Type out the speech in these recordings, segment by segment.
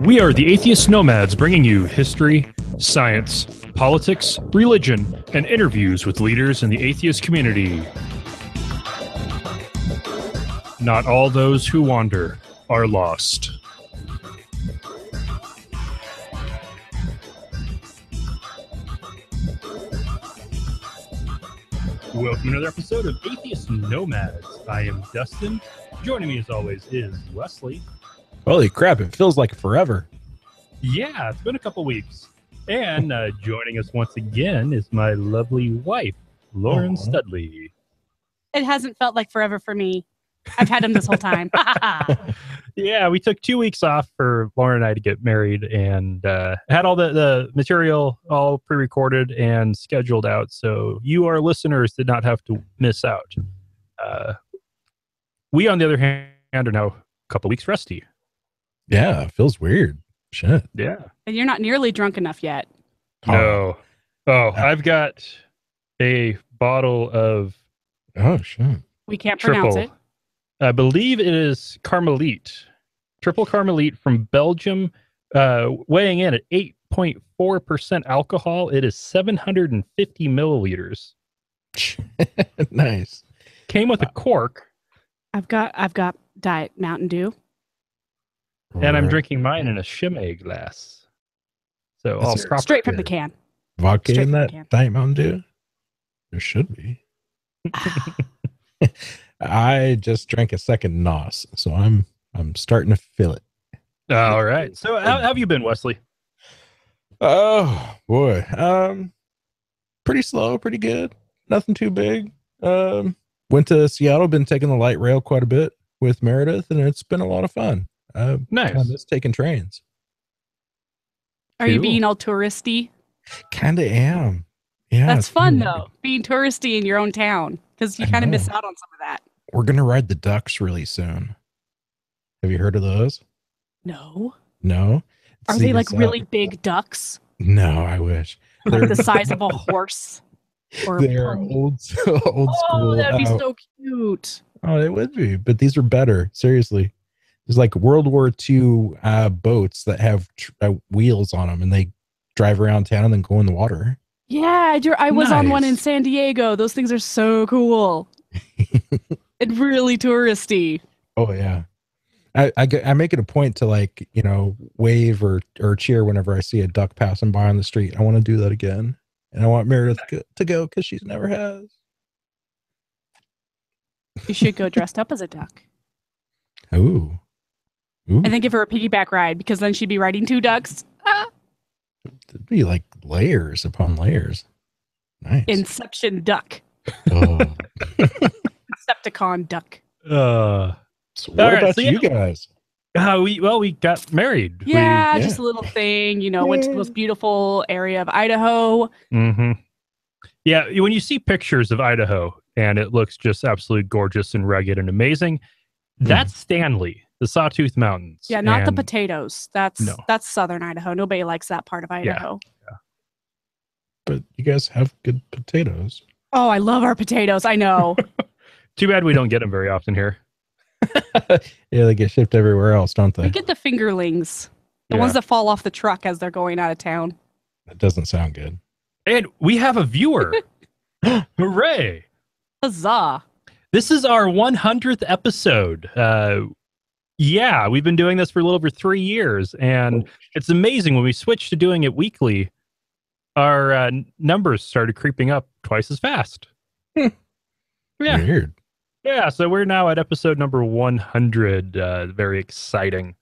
We are the Atheist Nomads, bringing you history, science, politics, religion, and interviews with leaders in the atheist community. Not all those who wander are lost. Welcome to another episode of Atheist Nomads. I am Dustin. Joining me as always is Wesley. Holy crap, it feels like forever. Yeah, it's been a couple weeks. And joining us once again is my lovely wife, Lauren Studley. It hasn't felt like forever for me. I've had him this whole time. Yeah, we took 2 weeks off for Lauren and I to get married and had all the material all pre-recorded and scheduled out. So you, our listeners, did not have to miss out. We, on the other hand, are now a couple weeks rusty. Yeah, it feels weird. Shit. Yeah. And you're not nearly drunk enough yet. No. Oh, I've got a bottle of... Oh, shit. We can't pronounce it. I believe it is Carmelite. Triple Carmelite from Belgium, weighing in at 8.4% alcohol. It is 750 milliliters. Nice. Came with a cork. I've got Diet Mountain Dew. And I'm drinking mine in a Chimay glass. So all proper. Straight from the can. Vodka Straight in from the that can. Diet Mountain Dew? There should be. I just drank a second NOS, so I'm starting to feel it. All right. So how have you been, Wesley? Oh boy. Pretty slow, pretty good. Nothing too big. Went to Seattle, been taking the light rail quite a bit with Meredith, and it's been a lot of fun. Nice. I miss taking trains. Are you Cool. being all touristy? Kinda am. Yeah. That's it's fun, been- though, being touristy in your own town, because you I kind of miss know. out on some of that. We're gonna ride the ducks really soon. Have you heard of those? No. No. Are See, they like it's, really big ducks? No, I wish. Like the size of a horse? Or They're old school. Oh, that'd be uh, so cute. Oh, it would be, but these are better. Seriously, there's like World War II boats that have wheels on them, and they drive around town and then go in the water. Yeah, I was on one in Nice. San Diego. Those things are so cool. And really touristy. Oh yeah, I make it a point to, like, you know, wave or cheer whenever I see a duck passing by on the street. I want to do that again, and I want Meredith to go because she's never has. You should go dressed up as a duck. Ooh. And then give her a piggyback ride, because then she'd be riding two ducks. Ah, It'd be like layers upon layers. Nice. Inception duck. Oh. Decepticon duck. Uh, So what All right, about so you yeah. guys? we got married. Yeah, yeah. just a little thing. Went to the most beautiful area of Idaho. Mm-hmm. Yeah, when you see pictures of Idaho and it looks just absolutely gorgeous and rugged and amazing, that's Stanley, the Sawtooth Mountains. Yeah, not the And- potatoes. That's southern Idaho. Nobody likes that part of Idaho. But you guys have good potatoes. Oh, I love our potatoes. I know. Too bad we don't get them very often here. Yeah, they get shipped everywhere else, don't We they? get the fingerlings. The Yeah. ones that fall off the truck as they're going out of town. That doesn't sound good. And we have a viewer. Hooray! Huzzah. This is our 100th episode. Yeah, we've been doing this for a little over 3 years, and it's amazing when we switched to doing it weekly, our numbers started creeping up twice as fast. Yeah. Weird. Yeah, so we're now at episode number 100. Very exciting.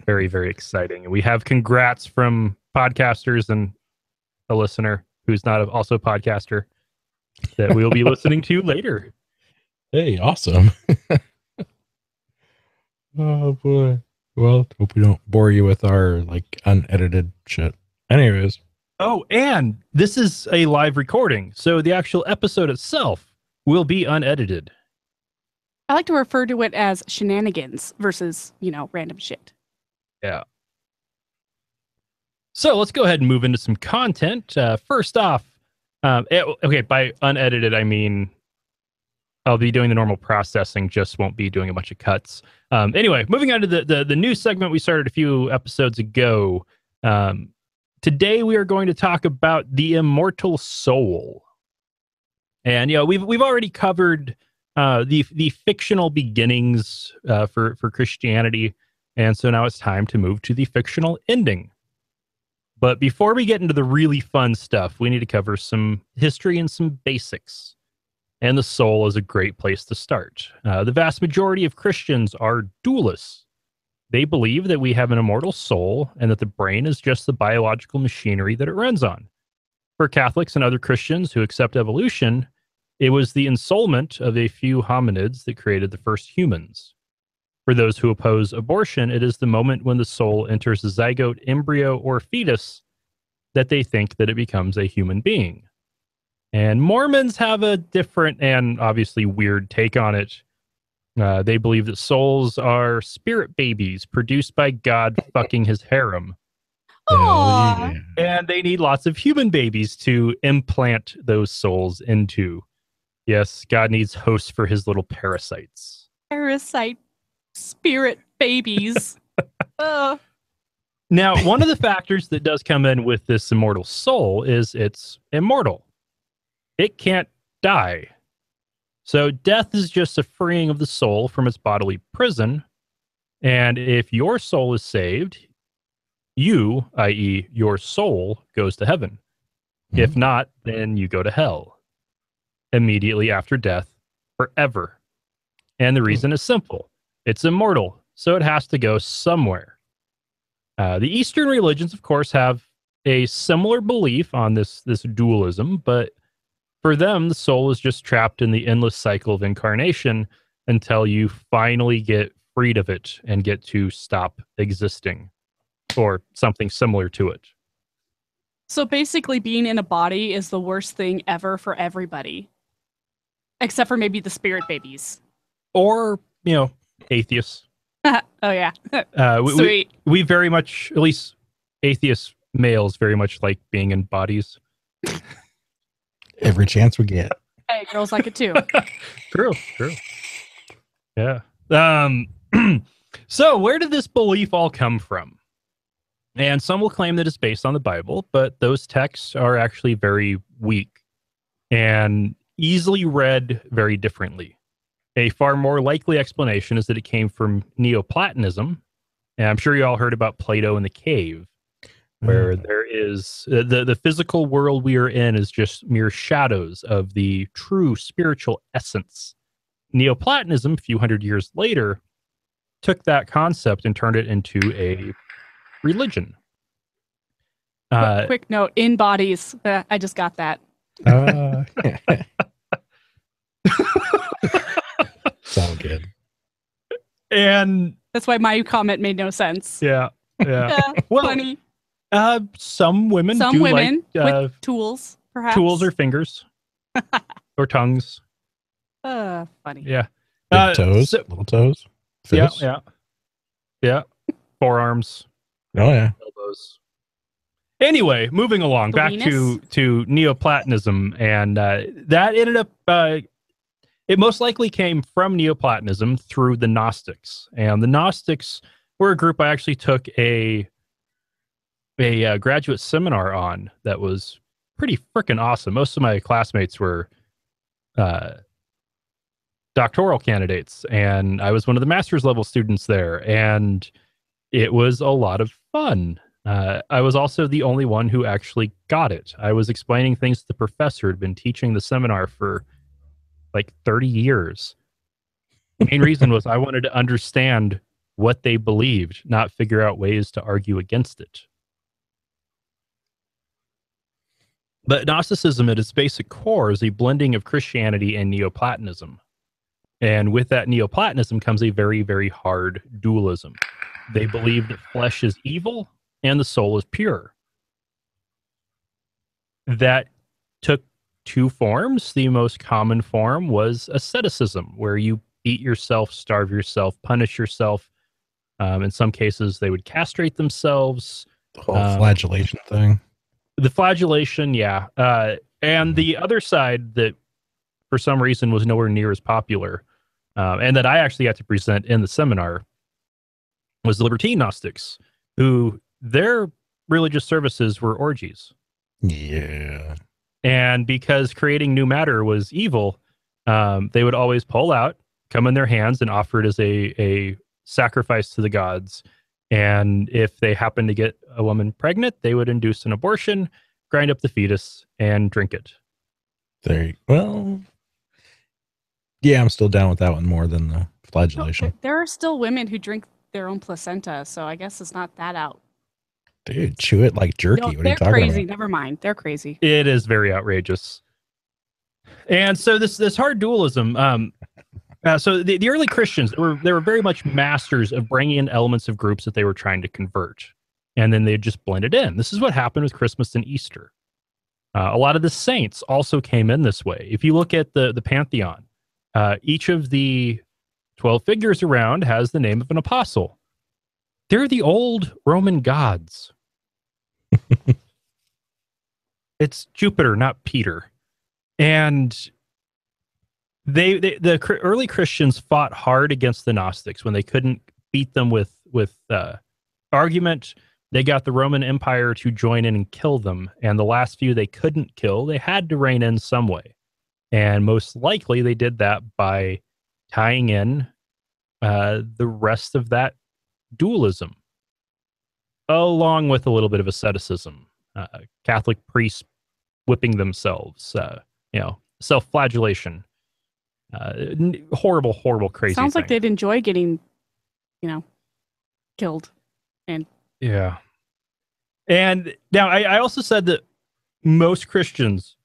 Very, very exciting. And we have congrats from podcasters and a listener who's not also a podcaster that we'll be listening to later. Hey, awesome. Oh boy. Well, hope we don't bore you with our like unedited shit. Anyways. Oh, and this is a live recording, so the actual episode itself will be unedited. I like to refer to it as shenanigans versus, random shit. Yeah. So let's go ahead and move into some content. First off, okay, by unedited, I mean I'll be doing the normal processing, just won't be doing a bunch of cuts. Anyway, moving on to the new segment we started a few episodes ago. Today we are going to talk about the Immortal Soul. And we've already covered the fictional beginnings for Christianity, and so now it's time to move to the fictional ending. But before we get into the really fun stuff, we need to cover some history and some basics. And the soul is a great place to start. The vast majority of Christians are dualists. They believe that we have an immortal soul and that the brain is just the biological machinery that it runs on. For Catholics and other Christians who accept evolution, it was the ensoulment of a few hominids that created the first humans. For those who oppose abortion, it is the moment when the soul enters the zygote, embryo, or fetus that they think that it becomes a human being. And Mormons have a different and obviously weird take on it. They believe that souls are spirit babies produced by God fucking his harem. Aww. And they need lots of human babies to implant those souls into. Yes, God needs hosts for his little parasites. Parasite spirit babies. Now, one of the factors that does come in with this immortal soul is it's immortal. It can't die. So death is just a freeing of the soul from its bodily prison. And if your soul is saved, you, i.e., your soul, goes to heaven. If not, then you go to hell immediately after death forever. And the reason is simple. It's immortal, so it has to go somewhere. The Eastern religions, of course, have a similar belief on this dualism, but for them, the soul is just trapped in the endless cycle of incarnation until you finally get freed of it and get to stop existing, or something similar to it. So basically, being in a body is the worst thing ever for everybody, except for maybe the spirit babies. Or, atheists. Oh, yeah. Sweet. We very much, at least atheist males, very much like being in bodies. Every chance we get. Hey, girls like it too. True. Yeah. So where did this belief all come from? And some will claim that it's based on the Bible, but those texts are actually very weak and easily read very differently. A far more likely explanation is that it came from Neoplatonism. And I'm sure you all heard about Plato in the cave, where there is the physical world we are in is just mere shadows of the true spiritual essence. Neoplatonism, a few hundred years later, took that concept and turned it into a religion. Quick note, in bodies. I just got that. Sound good. And that's why my comment made no sense. Yeah. Well, funny. Some women like, with tools, perhaps. Tools or fingers. Or tongues. Funny. Yeah. Big toes, little toes. Fists. Yeah. Forearms. Oh, yeah. Elbows. Anyway, moving along, back to Neoplatonism. And that ended up, it most likely came from Neoplatonism through the Gnostics. And the Gnostics were a group I actually took a graduate seminar on that was pretty freaking awesome. Most of my classmates were doctoral candidates, and I was one of the master's level students there, and it was a lot of fun. I was also the only one who actually got it. I was explaining things to the professor who had been teaching the seminar for like 30 years. The main reason was I wanted to understand what they believed, not figure out ways to argue against it. But Gnosticism at its basic core is a blending of Christianity and Neoplatonism. And with that Neoplatonism comes a very, very hard dualism. They believe that flesh is evil and the soul is pure. That took two forms. The most common form was asceticism, where you beat yourself, starve yourself, punish yourself. In some cases, they would castrate themselves. The whole flagellation thing. The flagellation, yeah. And the other side that for some reason was nowhere near as popular, and that I actually got to present in the seminar, was the Libertine Gnostics, who their religious services were orgies. Yeah. And because creating new matter was evil, they would always pull out, come in their hands, and offer it as a sacrifice to the gods. And if they happened to get a woman pregnant, they would induce an abortion, grind up the fetus, and drink it. Well, yeah, I'm still down with that one more than the flagellation. There are still women who drink their own placenta, so I guess it's not that out. Dude, chew it like jerky. No, What are you they're talking crazy. about? Never mind. They're crazy. It is very outrageous. And so this hard dualism, so the early Christians, they were very much masters of bringing in elements of groups that they were trying to convert, and then they just blend it in. This is what happened with Christmas and Easter. A lot of the saints also came in this way. If you look at the pantheon, each of the 12 figures around has the name of an apostle. They're the old Roman gods. It's Jupiter, not Peter. And the early Christians fought hard against the Gnostics when they couldn't beat them with argument. They got the Roman Empire to join in and kill them. And the last few they couldn't kill, they had to rein in some way. And most likely they did that by tying in the rest of that dualism, along with a little bit of asceticism, Catholic priests whipping themselves, self-flagellation, horrible, crazy. Sounds like thing. they'd enjoy getting, killed. And yeah. And now I also said that most Christians,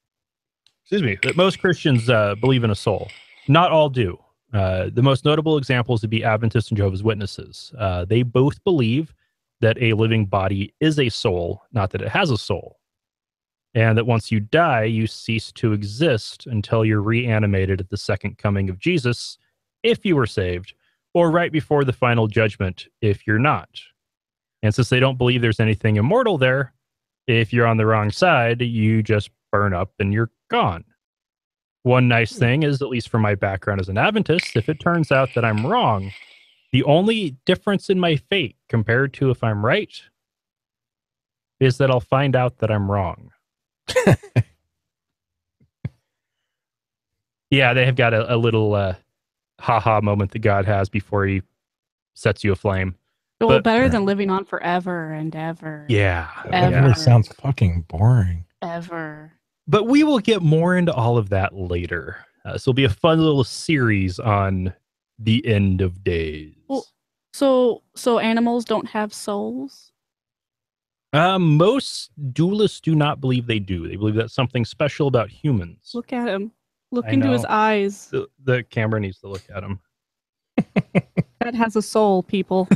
believe in a soul. Not all do. The most notable examples would be Adventists and Jehovah's Witnesses. They both believe that a living body is a soul, not that it has a soul. And that once you die, you cease to exist until you're reanimated at the second coming of Jesus, if you were saved, or right before the final judgment, if you're not. And since they don't believe there's anything immortal there, if you're on the wrong side, you just burn up and you're gone. One nice thing is, at least from my background as an Adventist, if it turns out that I'm wrong, the only difference in my fate compared to if I'm right is that I'll find out that I'm wrong. Yeah, they have got a little ha-ha moment that God has before he sets you aflame. well, better than living on forever and ever. Yeah. That Ever. really sounds fucking boring. Ever. But we will get more into all of that later. So it'll be a fun little series on the end of days. Well, so animals don't have souls? Most dualists do not believe they do. They believe that's something special about humans. Look at him. Look I into his know. eyes. The camera needs to look at him. That has a soul, people.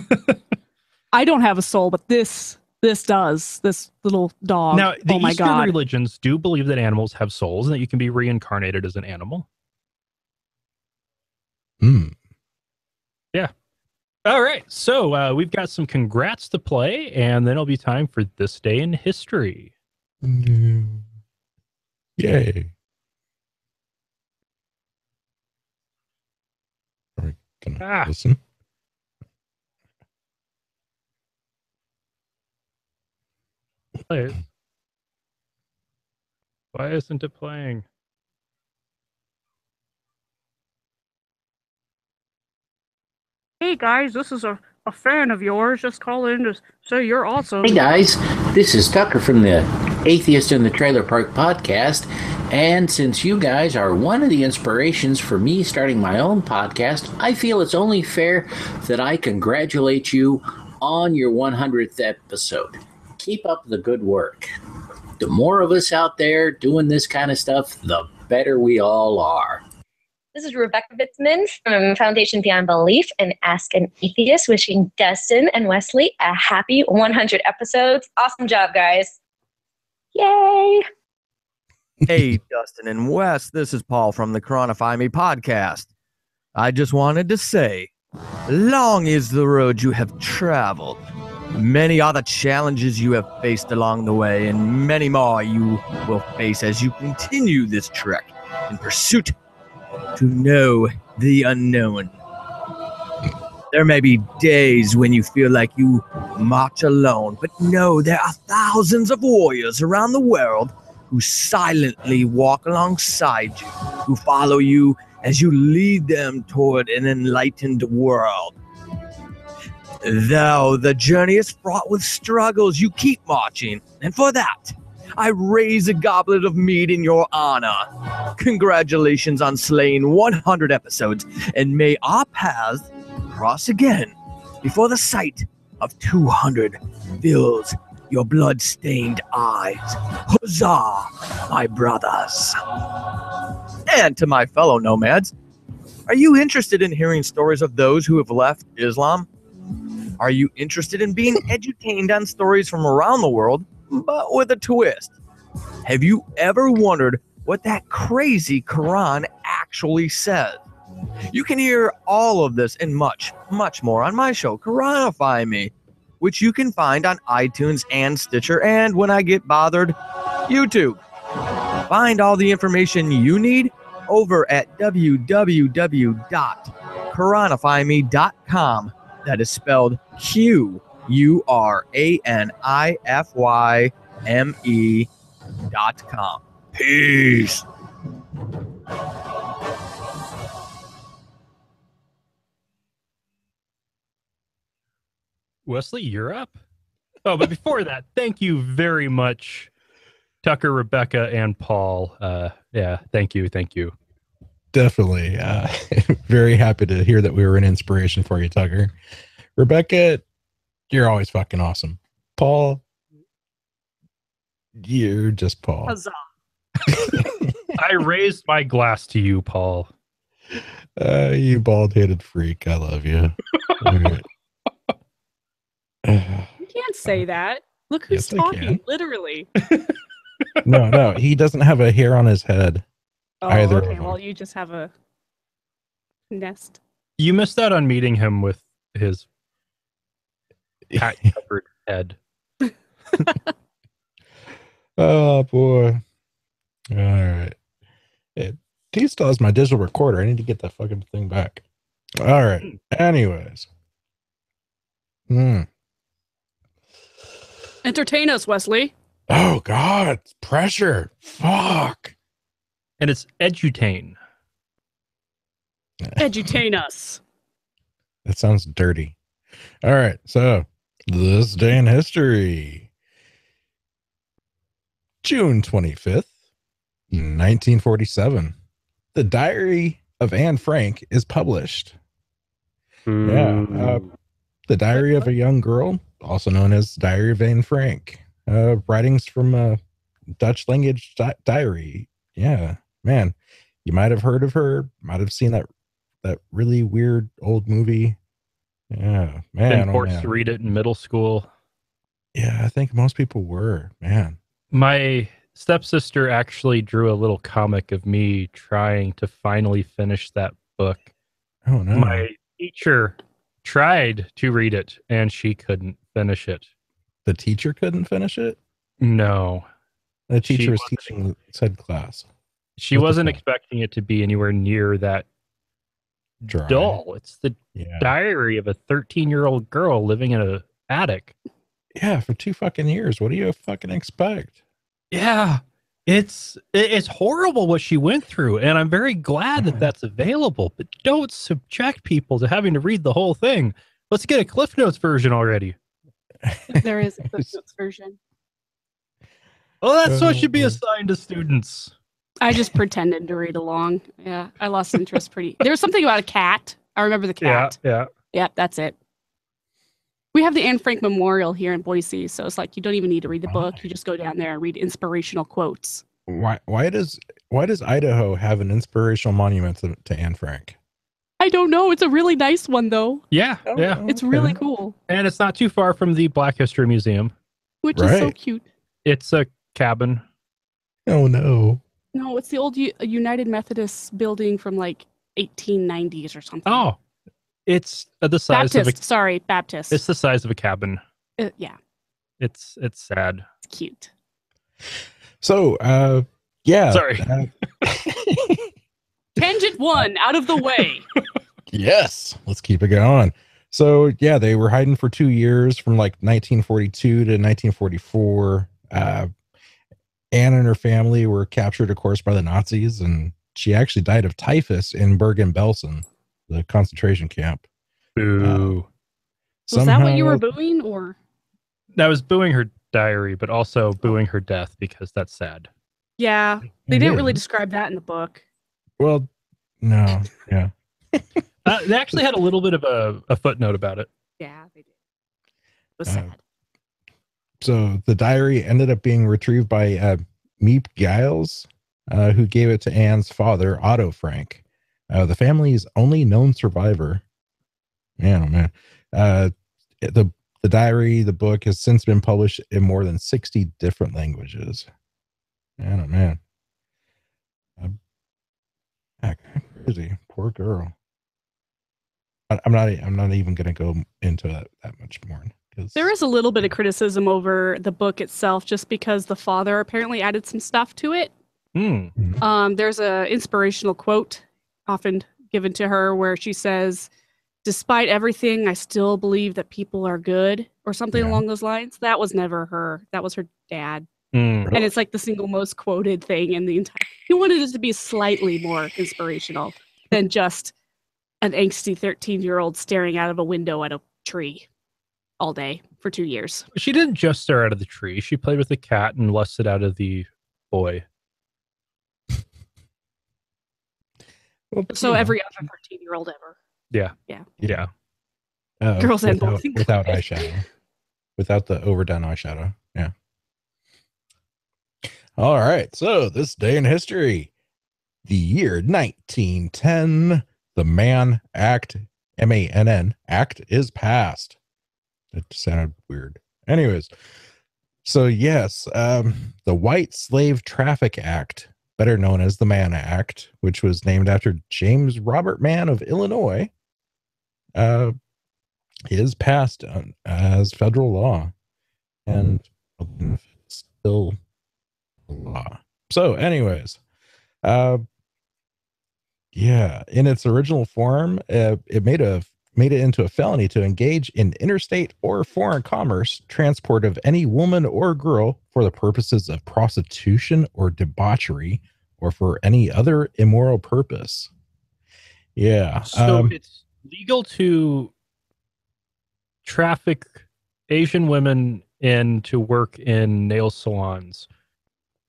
I don't have a soul, but this does. This little dog. Now, the Oh my Eastern God. religions do believe that animals have souls and that you can be reincarnated as an animal. Yeah. All right. So we've got some congrats to play, and then it'll be time for This Day in History. Yay. Are we gonna listen? Play it. Why isn't it playing? Hey guys, this is a fan of yours. Just call in to say you're awesome. Hey guys, this is Tucker from the Atheist in the Trailer Park podcast. And since you guys are one of the inspirations for me starting my own podcast, I feel it's only fair that I congratulate you on your 100th episode. Keep up the good work. The more of us out there doing this kind of stuff, the better we all are. This is Rebecca Bitzman from Foundation Beyond Belief and Ask an Atheist, wishing Dustin and Wesley a happy 100 episodes. Awesome job, guys. Yay! Hey, Dustin and Wes, this is Paul from the Chronify Me podcast. I just wanted to say, long is the road you have traveled. Many are the challenges you have faced along the way, and many more you will face as you continue this trek in pursuit to know the unknown. There may be days when you feel like you march alone, but know there are thousands of warriors around the world who silently walk alongside you, who follow you as you lead them toward an enlightened world. Though the journey is fraught with struggles, you keep marching, and for that, I raise a goblet of mead in your honor. Congratulations on slaying 100 episodes, and may our paths cross again before the sight of 200 fills your blood-stained eyes. Huzzah, my brothers. And to my fellow nomads, are you interested in hearing stories of those who have left Islam? Are you interested in being edutained on stories from around the world, but with a twist? Have you ever wondered what that crazy Quran actually says? You can hear all of this and much, much more on my show, Quranify Me, which you can find on iTunes and Stitcher, and when I get bothered, YouTube. Find all the information you need over at www.quranifyme.com. That is spelled QURANIFYME.com. Peace. Wesley, you're up. Oh, but before that, thank you very much, Tucker, Rebecca, and Paul. Yeah, thank you. Definitely. Very happy to hear that we were an inspiration for you, Tucker. Rebecca, you're always fucking awesome. Paul, you're just Paul. Huzzah. I raised my glass to you, Paul. You bald-headed freak. I love you. You can't say that. Look who's Yes, I talking, can. literally. No, he doesn't have a hair on his head. Oh, Either of okay. them. Well, you just have a nest. You missed out on meeting him with his hat-covered head. Oh, boy. All right. He still has my digital recorder. I need to get that fucking thing back. All right. Anyways. Entertain us, Wesley. Oh, God. Pressure. Fuck. And it's Edutain. Edutain us. That sounds dirty. All right. So, this day in history. June 25th, 1947. The Diary of Anne Frank is published. Yeah. The Diary of a Young Girl, also known as Diary of Anne Frank. Writings from a Dutch language diary. Yeah, man. You might have heard of her. Might have seen that really weird old movie. Yeah, man. Been forced to read it in middle school. Yeah, I think most people were, man. My stepsister actually drew a little comic of me trying to finally finish that book. Oh, no. My teacher tried to read it, and she couldn't finish it. The teacher couldn't finish it? No. The teacher She was wasn't- teaching said class. She What the wasn't fuck? expecting it to be anywhere near that Dry. dull. It's the Yeah. diary of a 13-year-old girl living in an attic. Yeah, for 2 fucking years. What do you fucking expect? Yeah, it's horrible what she went through, and I'm very glad that that's available. But don't subject people to having to read the whole thing. Let's get a Cliff Notes version already. There is a Cliff Notes version. Well, that's what should be assigned to students. I just pretended to read along. Yeah, I lost interest pretty. There was something about a cat. I remember the cat. Yeah. Yep, that's it. We have the Anne Frank Memorial here in Boise, so it's like you don't even need to read the book. You just go down there and read inspirational quotes. Why does Idaho have an inspirational monument to Anne Frank? I don't know. It's a really nice one, though. Yeah. It's really cool, And it's not too far from the Black History Museum. which is so Right. cute. It's a cabin. Oh no. No, it's the old United Methodist building from like 1890s or something. Oh, it's the size Baptist. of a. Baptist. It's the size of a cabin. Yeah, It's sad. it's cute. So yeah. Sorry. Tangent 1 out of the way. Yes, let's keep it going. So yeah, they were hiding for 2 years from like 1942 to 1944. Anne and her family were captured, of course, by the Nazis, and she actually died of typhus in Bergen-Belsen, the concentration camp. Boo. Was that what you were booing, or? I was booing her diary, but also booing her death because that's sad. Yeah, they didn't really describe that in the book. Well, no, yeah. They actually had a little bit of a footnote about it. Yeah, they did. It was sad. So the diary ended up being retrieved by Miep Giles, who gave it to Anne's father, Otto Frank, the family's only known survivor. Man, oh man. The diary, the book, has since been published in more than 60 different languages. Man, oh man. Crazy. Poor girl. I'm not even going to go into that much more. There is a little bit of criticism over the book itself, just because the father apparently added some stuff to it. There's a inspirational quote often given to her where she says, "Despite everything, I still believe that people are good," or something along those lines. That was never her. That was her dad. And it's like the single most quoted thing in the entire. He wanted it to be slightly more inspirational than just an angsty 13-year-old staring out of a window at a tree all day for 2 years. She didn't just stare out of the tree. She played with the cat and lusted out of the boy. So every other 13-year-old ever. Yeah. Girls and boys. Without eyeshadow. Without the overdone eyeshadow. Yeah. All right. So this day in history, the year 1910, the Mann Act, MANN Act, is passed. It sounded weird. Anyways, so yes, the White Slave Traffic Act, better known as the Mann Act, which was named after James Robert Mann of Illinois, is passed as federal law, and still law. So anyways, yeah, in its original form, it made it into a felony to engage in interstate or foreign commerce, transport of any woman or girl for the purposes of prostitution or debauchery, or for any other immoral purpose. Yeah. So it's legal to traffic Asian women in to work in nail salons,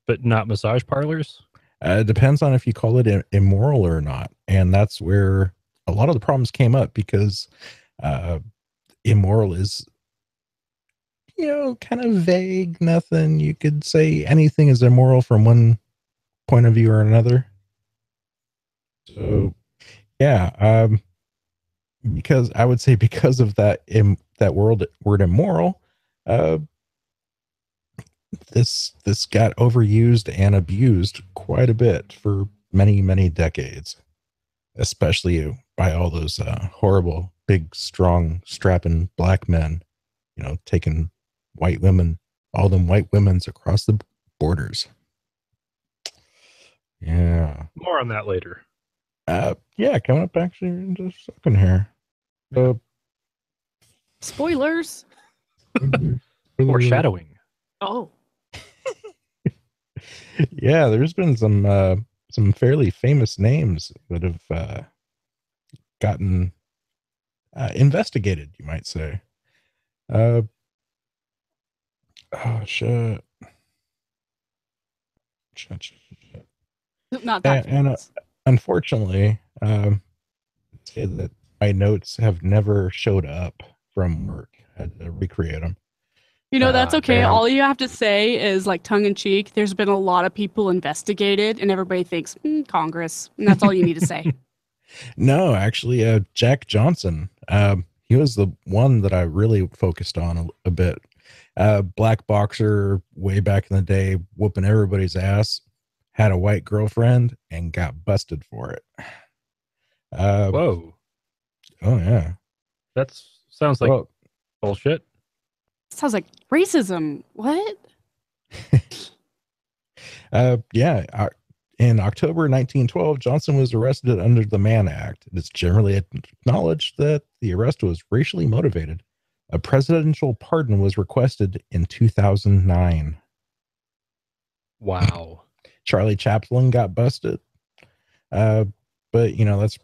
but not massage parlors? It depends on if you call it immoral or not. And that's where a lot of the problems came up, because immoral is, kind of vague. Nothing. You could say anything is immoral from one point of view or another. So, yeah. Because I would say because of that, word immoral, this got overused and abused quite a bit for many, many decades, especially by all those horrible, big, strong, strapping black men, taking white women, all them white women's across the borders. Yeah. More on that later. Yeah, coming up actually in just a second here. Spoilers. Foreshadowing. Oh. Yeah, there's been some fairly famous names that have gotten investigated, you might say. Oh shit. Not that. And unfortunately, say that my notes have never showed up from work. I had to recreate them. That's okay. Damn. All you have to say is, like, tongue in cheek, there's been a lot of people investigated, and everybody thinks Congress, and that's all you need to say. No, actually, Jack Johnson. He was the one that I really focused on a bit. Black boxer, way back in the day, whooping everybody's ass. Had a white girlfriend and got busted for it. Whoa. Oh yeah. That sounds like bullshit. Sounds like racism. What? Yeah. In October 1912, Johnson was arrested under the Mann Act. It is generally acknowledged that the arrest was racially motivated. A presidential pardon was requested in 2009. Wow. Charlie Chaplin got busted. But, that's,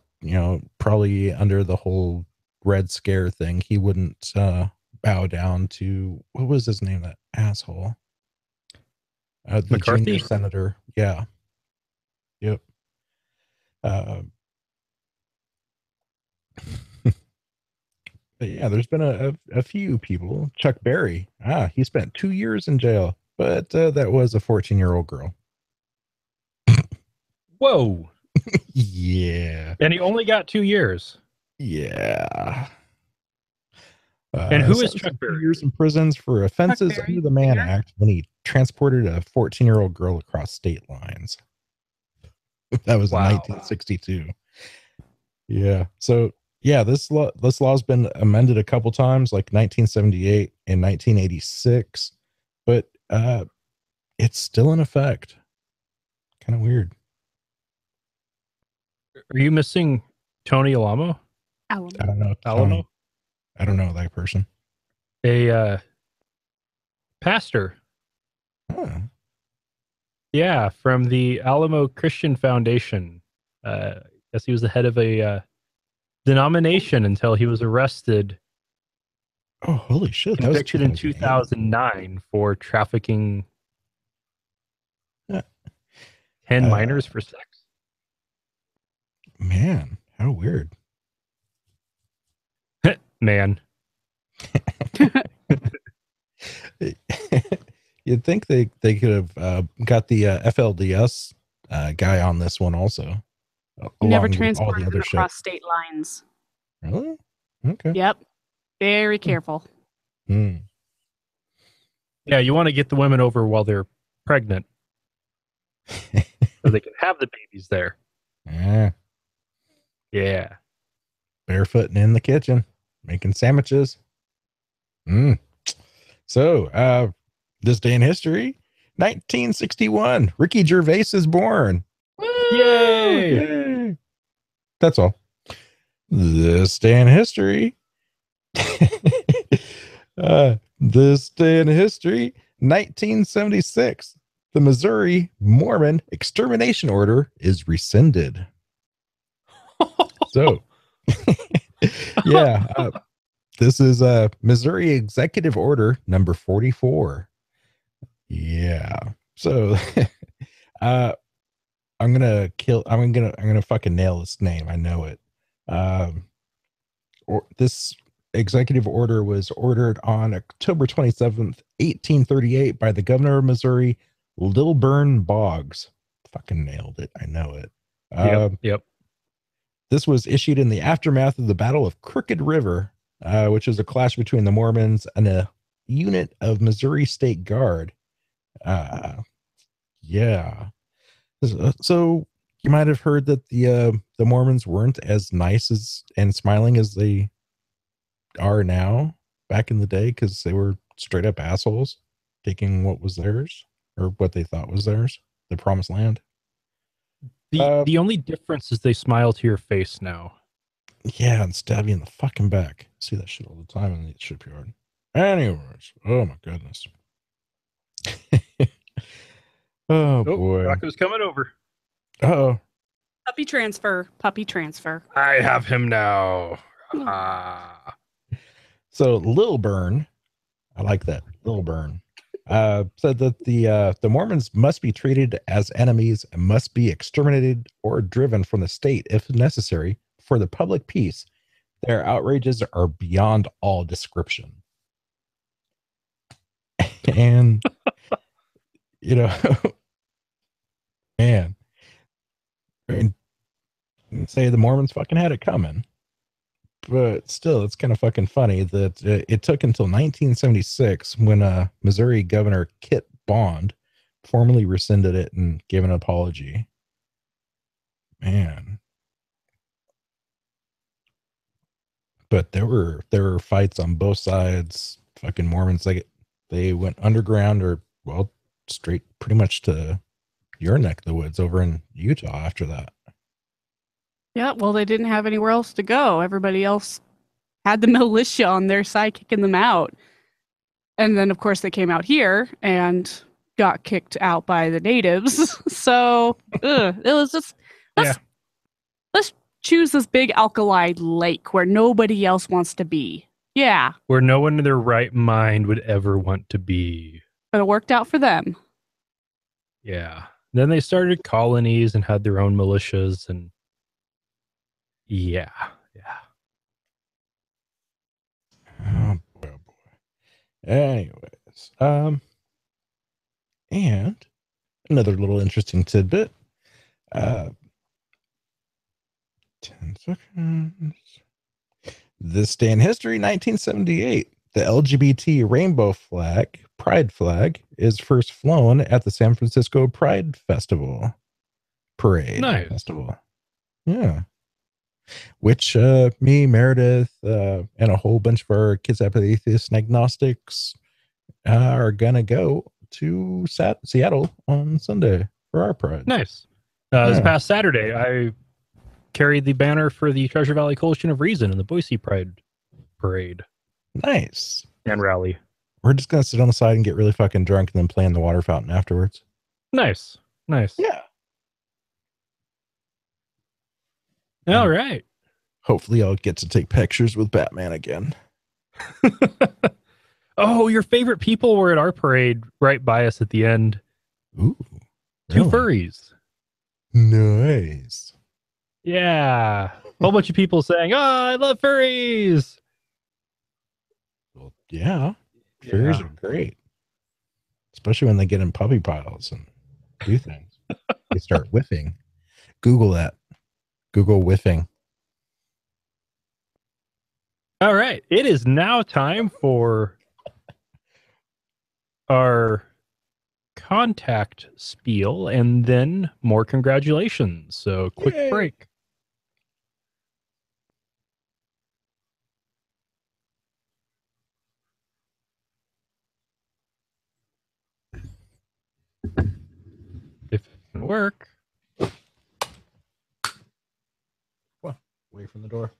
probably under the whole Red Scare thing. He wouldn't bow down to, what was his name, that asshole? The McCarthy? junior senator. Yeah. Yep. But yeah, there's been a few people. Chuck Berry. He spent 2 years in jail, but that was a 14-year-old girl. Whoa. Yeah. And he only got 2 years. Yeah. And who is Chuck Berry? 2 years in prisons for offenses under the Mann Act when he transported a 14-year-old girl across state lines. That was in 1962. Yeah. So yeah, this law's been amended a couple times, like 1978 and 1986, but it's still in effect. Kind of weird. Are you missing Tony Alamo? Alamo. I don't know. Alamo? I don't know that person. A pastor. Huh. Yeah, from the Alamo Christian Foundation. I guess he was the head of a denomination until he was arrested. Oh, holy shit. That was Convicted in 2009 for trafficking 10 minors for sex. Man, how weird. Man. You'd think they could have got the FLDS guy on this one also. Never transported across state lines. Really? Okay. Yep. Very careful. Hmm. Yeah, you want to get the women over while they're pregnant. So they can have the babies there. Yeah. Yeah. Barefooting in the kitchen, making sandwiches. So, this day in history, 1961, Ricky Gervais is born. Yay! Yay! That's all. This day in history, this day in history, 1976, the Missouri Mormon extermination order is rescinded. So, yeah, this is Missouri Executive Order number 44. Yeah. So, I'm gonna fucking nail this name. I know it. This executive order was ordered on October 27th, 1838 by the governor of Missouri, Lilburn Boggs. Fucking nailed it. I know it. Yep. This was issued in the aftermath of the Battle of Crooked River, which was a clash between the Mormons and a unit of Missouri State Guard. Yeah. So you might have heard that the Mormons weren't as nice as and smiling as they are now back in the day, because they were straight up assholes taking what was theirs, or what they thought was theirs, the promised land. The only difference is they smile to your face now. Yeah, and stab you in the fucking back. See that shit all the time in the shipyard. Anyways, oh my goodness. Oh boy. Rocco's coming over. Oh. Puppy transfer. I have him now. So Lilburn, I like that. Lilburn said that the Mormons must be treated as enemies and must be exterminated or driven from the state if necessary for the public peace. Their outrages are beyond all description. And man, I mean, say the Mormons fucking had it coming, but still, it's kind of fucking funny that it took until 1976 when Missouri Governor Kit Bond formally rescinded it and gave an apology. Man, but there were fights on both sides. Fucking Mormons, like they went underground or straight pretty much to your neck of the woods over in Utah after that. Yeah, well, they didn't have anywhere else to go. Everybody else had the militia on their side kicking them out. And then, of course, they came out here and got kicked out by the natives. So it was just, let's choose this big alkali lake where nobody else wants to be. Yeah. Where no one in their right mind would ever want to be. But it worked out for them. Yeah. Then they started colonies and had their own militias and yeah. Oh boy. Anyways, and another little interesting tidbit. 10 seconds. This day in history, 1978, the LGBT rainbow flag, pride flag, is first flown at the San Francisco Pride Festival parade. Nice. Festival. Yeah. Which me, Meredith, and a whole bunch of our kids at the Atheist and Gnostics are gonna go to Seattle on Sunday for our pride. Nice. This past Saturday, I carried the banner for the Treasure Valley Coalition of Reason in the Boise Pride Parade. Nice. And rally. We're just gonna sit on the side and get really fucking drunk and then play in the water fountain afterwards. Nice. Yeah. All right. Hopefully I'll get to take pictures with Batman again. Oh, your favorite people were at our parade right by us at the end. Ooh. Two Really? furries. Nice. Yeah. A whole bunch of people saying, "Oh, I love furries." Well, yeah. Furries are great. Especially when they get in puppy piles and do things. They start whiffing. Google that. Google whiffing. All right. It is now time for our contact spiel and then more congratulations. So quick Yay. break. If it can work. Away from the door.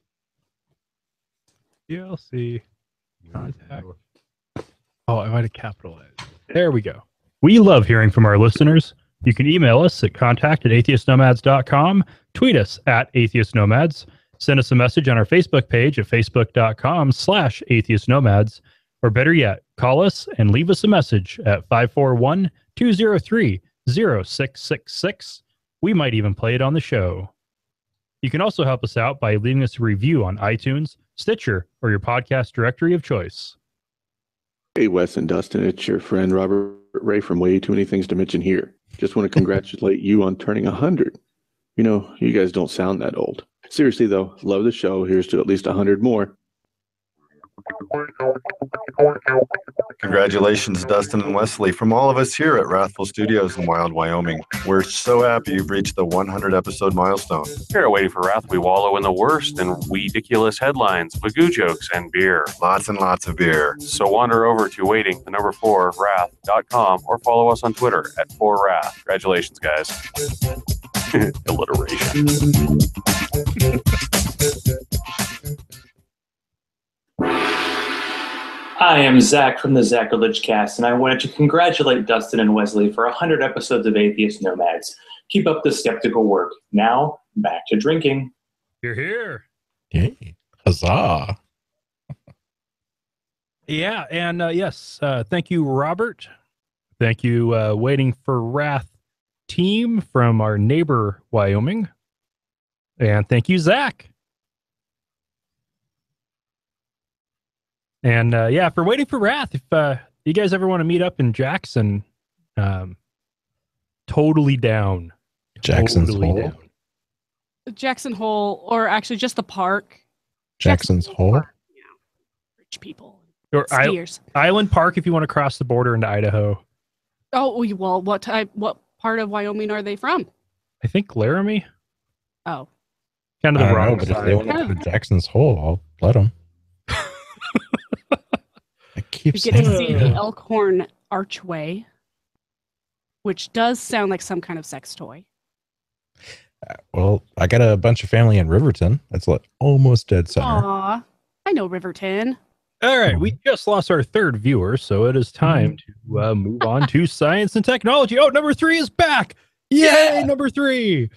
DLC contact. Oh, I might have capitalized. There we go. We love hearing from our listeners. You can email us at contact@atheistnomads.com, tweet us at atheistnomads, send us a message on our Facebook page at facebook.com/atheistnomads, or better yet, call us and leave us a message at 541-203-0666. We might even play it on the show. You can also help us out by leaving us a review on iTunes, Stitcher, or your podcast directory of choice. Hey, Wes and Dustin, it's your friend Robert Ray from Way Too Many Things to Mention here. Just want to congratulate you on turning 100. You know, you guys don't sound that old. Seriously, though, love the show. Here's to at least 100 more. Congratulations, Dustin and Wesley, from all of us here at Wrathful Studios in Wild, Wyoming. We're so happy you've reached the 100 episode milestone. Here at Waiting for Wrath, we wallow in the worst and ridiculous headlines, magoo jokes, and beer. Lots and lots of beer. So wander over to waiting4wrath.com or follow us on Twitter at 4wrath. Congratulations, guys. Alliteration. I am Zach from the Zacrilege Cast, and I wanted to congratulate Dustin and Wesley for 100 episodes of Atheist Nomads. Keep up the skeptical work. Now, back to drinking. You're here. Yay. Huzzah. Yeah, and yes, thank you, Robert. Thank you, Waiting for Wrath team from our neighbor, Wyoming. And thank you, Zach. And yeah, for Waiting for Wrath, if you guys ever want to meet up in Jackson, totally down. Jackson's Totally Hole. down. Jackson Hole, or actually just the park. Jackson's Hole. Park, yeah. Rich people. Or Skiers. Island Park if you want to cross the border into Idaho. Oh, well, what part of Wyoming are they from? I think Laramie. Oh. Kind of I the don't know, wrong but if side. they want to go to Jackson's Hole, I'll let them. I keep You get to saying see the Elkhorn Archway. which does sound like some kind of sex toy. Well, I got a bunch of family in Riverton. That's like almost dead center. Aw, I know Riverton. All right, we just lost our third viewer, so it is time to move on to science and technology. Oh, number 3 is back! Yay, number 3!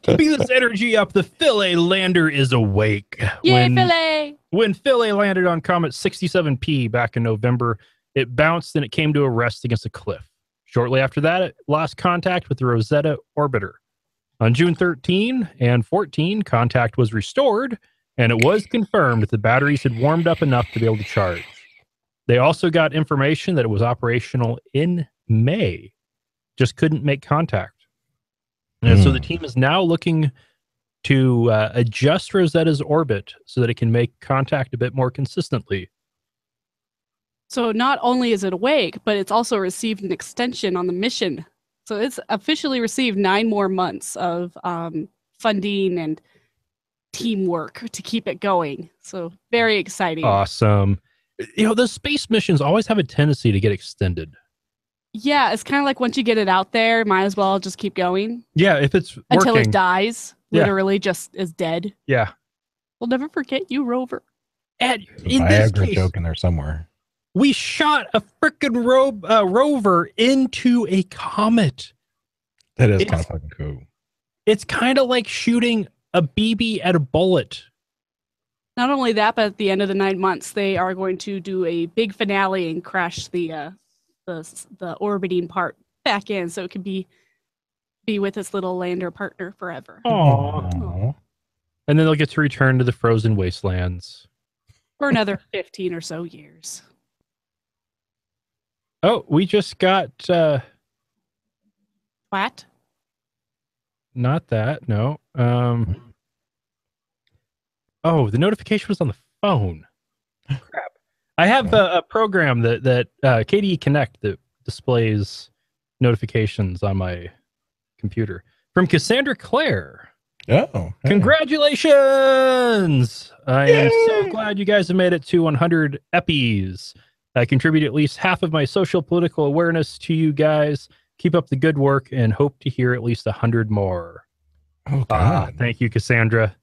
Keeping this energy up, the Philae lander is awake. Yay, Philae! When Philae landed on Comet 67P back in November, it bounced and it came to a rest against a cliff. Shortly after that, it lost contact with the Rosetta orbiter. On June 13 and 14, contact was restored, and it was confirmed that the batteries had warmed up enough to be able to charge. They also got information that it was operational in May, just couldn't make contact. And so the team is now looking to adjust Rosetta's orbit so that it can make contact a bit more consistently. So not only is it awake, but it's also received an extension on the mission. So it's officially received 9 more months of funding and teamwork to keep it going. So very exciting. Awesome. You know, the space missions always have a tendency to get extended. Yeah, it's kind of like once you get it out there, might as well just keep going. Yeah, if it's until working. It dies. Yeah. Literally just is dead. Yeah. We'll never forget you, Rover. And in this case, joke in there somewhere. We shot a freaking rover into a comet. That is kind of fucking cool. It's kind of like shooting a BB at a bullet. Not only that, but at the end of the 9 months, they are going to do a big finale and crash the orbiting part back in, so it can be with its little lander partner forever. Aww. And then they'll get to return to the frozen wastelands for another 15 or so years. Oh, we just got what? Not that, no. Oh, the notification was on the phone. Crap. I have a program that KDE Connect that displays notifications on my computer from Cassandra Clare. Oh, hey. Congratulations! I am so glad you guys have made it to 100 EPIs. I contribute at least half of my social political awareness to you guys. Keep up the good work and hope to hear at least 100 more. Oh, God. Thank you, Cassandra.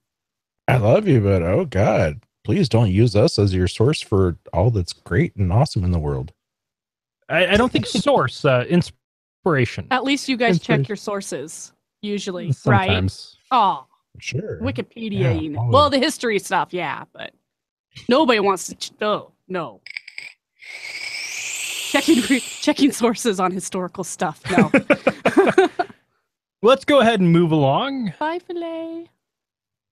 I love you, but oh, God. Please don't use us as your source for all that's great and awesome in the world. I don't think source, inspiration. At least you guys check your sources, usually, sometimes. Right? Oh, sure. Wikipedia. Yeah, well, the history stuff, yeah, but nobody wants to. Oh, no. Checking sources on historical stuff. No. Let's go ahead and move along. Bye, Philae.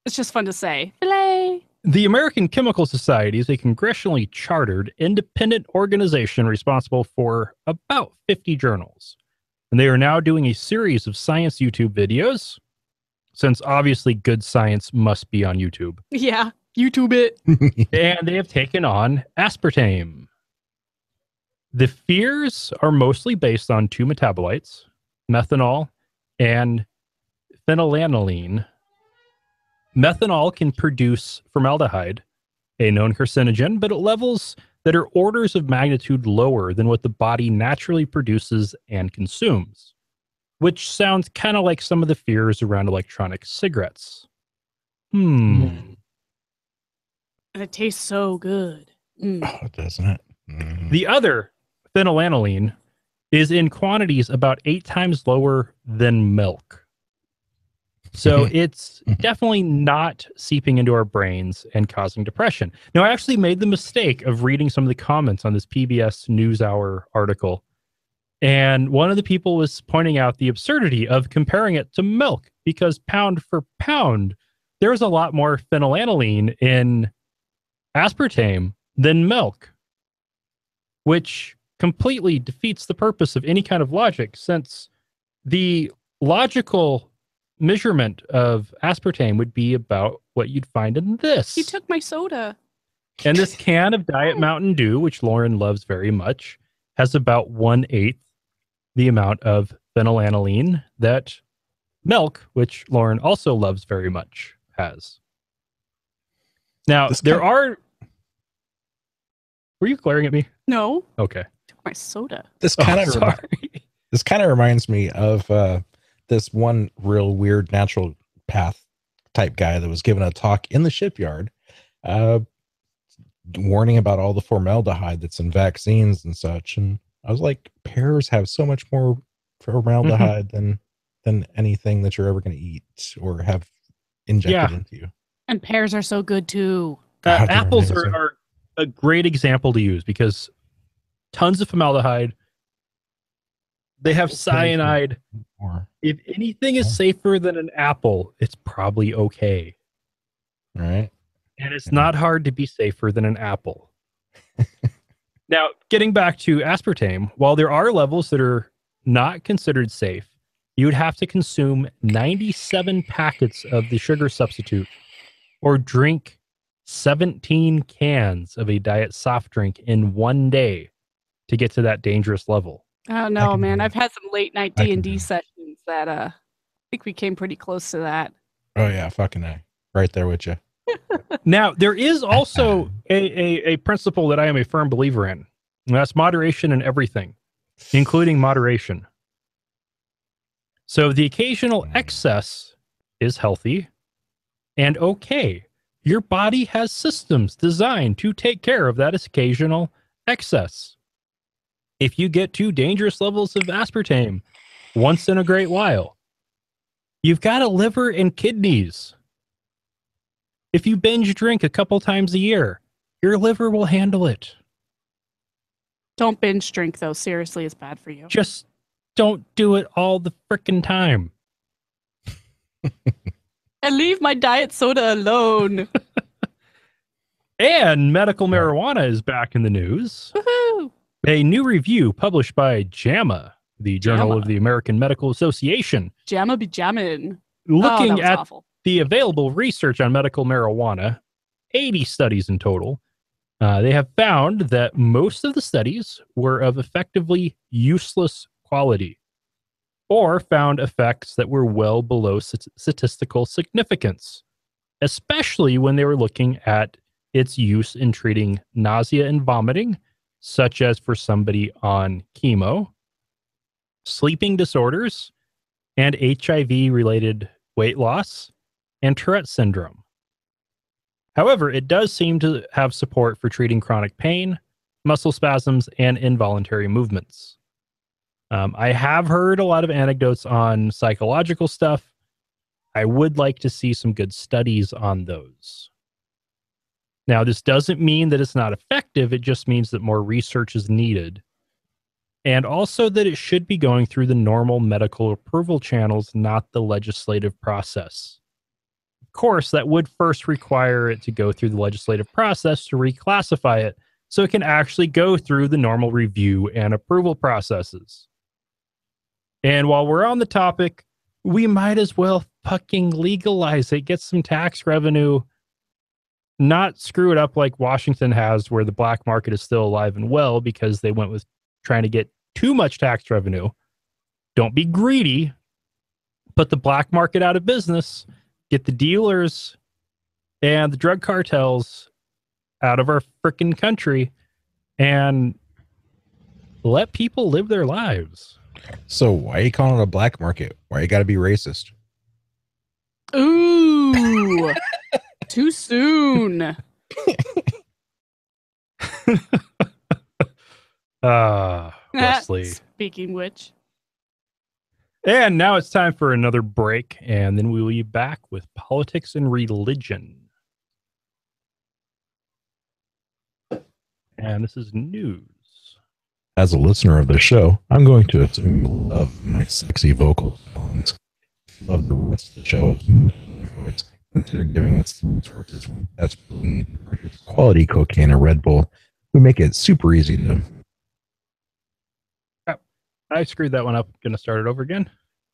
It's just fun to say. Philae. The American Chemical Society is a congressionally chartered independent organization responsible for about 50 journals. And they are now doing a series of science YouTube videos, since obviously good science must be on YouTube. Yeah, YouTube it. And they have taken on aspartame. The fears are mostly based on 2 metabolites, methanol and phenylalanine. Methanol can produce formaldehyde, a known carcinogen, but at levels that are orders of magnitude lower than what the body naturally produces and consumes, which sounds kind of like some of the fears around electronic cigarettes. And it tastes so good. Oh, doesn't it? The other, phenylalanine, is in quantities about 8 times lower than milk. So it's definitely not seeping into our brains and causing depression. Now, I actually made the mistake of reading some of the comments on this PBS NewsHour article. And one of the people was pointing out the absurdity of comparing it to milk, because pound for pound, there's a lot more phenylalanine in aspartame than milk, which completely defeats the purpose of any kind of logic, since the logical measurement of aspartame would be about what you'd find in this. You took my soda. And this can of Diet Mountain Dew, which Lauren loves very much, has about 1/8 the amount of phenylalanine that milk, which Lauren also loves very much, has. Now, there are... Were you glaring at me? No. Okay. My soda. This kind of reminds me of this one real weird natural path type guy that was giving a talk in the shipyard, warning about all the formaldehyde that's in vaccines and such. And I was like, pears have so much more formaldehyde than anything that you're ever going to eat or have injected into you. And pears are so good too. Apples are a great example to use because tons of formaldehyde. They have cyanide. If anything is safer than an apple, it's probably okay. Right. And it's not hard to be safer than an apple. Now, getting back to aspartame, while there are levels that are not considered safe, you would have to consume 97 packets of the sugar substitute or drink 17 cans of a diet soft drink in one day to get to that dangerous level. Oh no, man! I've had some late night D&D sessions that I think we came pretty close to that. Oh yeah, fucking A. Right there with you. Now there is also a principle that I am a firm believer in, and that's moderation in everything, including moderation. So the occasional excess is healthy and okay. Your body has systems designed to take care of that occasional excess. If you get to dangerous levels of aspartame once in a great while, you've got a liver and kidneys. If you binge drink a couple times a year, your liver will handle it. Don't binge drink, though. Seriously, it's bad for you. Just don't do it all the frickin' time. And leave my diet soda alone. And medical marijuana is back in the news. Woohoo! A new review published by JAMA, the Journal of the American Medical Association. JAMA be jammin'. Looking at the available research on medical marijuana, 80 studies in total, they have found that most of the studies were of effectively useless quality or found effects that were well below statistical significance, especially when they were looking at its use in treating nausea and vomiting, such as for somebody on chemo, sleeping disorders, and HIV-related weight loss, and Tourette syndrome. However, it does seem to have support for treating chronic pain, muscle spasms, and involuntary movements. I have heard a lot of anecdotes on psychological stuff. I would like to see some good studies on those. Now, this doesn't mean that it's not effective. It just means that more research is needed. And also that it should be going through the normal medical approval channels, not the legislative process. Of course, that would first require it to go through the legislative process to reclassify it so it can actually go through the normal review and approval processes. And while we're on the topic, we might as well fucking legalize it, get some tax revenue, not screw it up like Washington has, where the black market is still alive and well because they went with trying to get too much tax revenue. Don't be greedy. Put the black market out of business. Get the dealers and the drug cartels out of our frickin' country and let people live their lives. So why are you calling it a black market? Why you got to be racist? Ooh, too soon. Wesley. Speaking which. And now it's time for another break, and then we will be back with politics and religion. And this is news. As a listener of the show, I'm going to assume you love my sexy vocal tones. Love the rest of the show. Consider giving us some resources. That's quality cocaine and Red Bull. We make it super easy to. I screwed that one up. Gonna start it over again.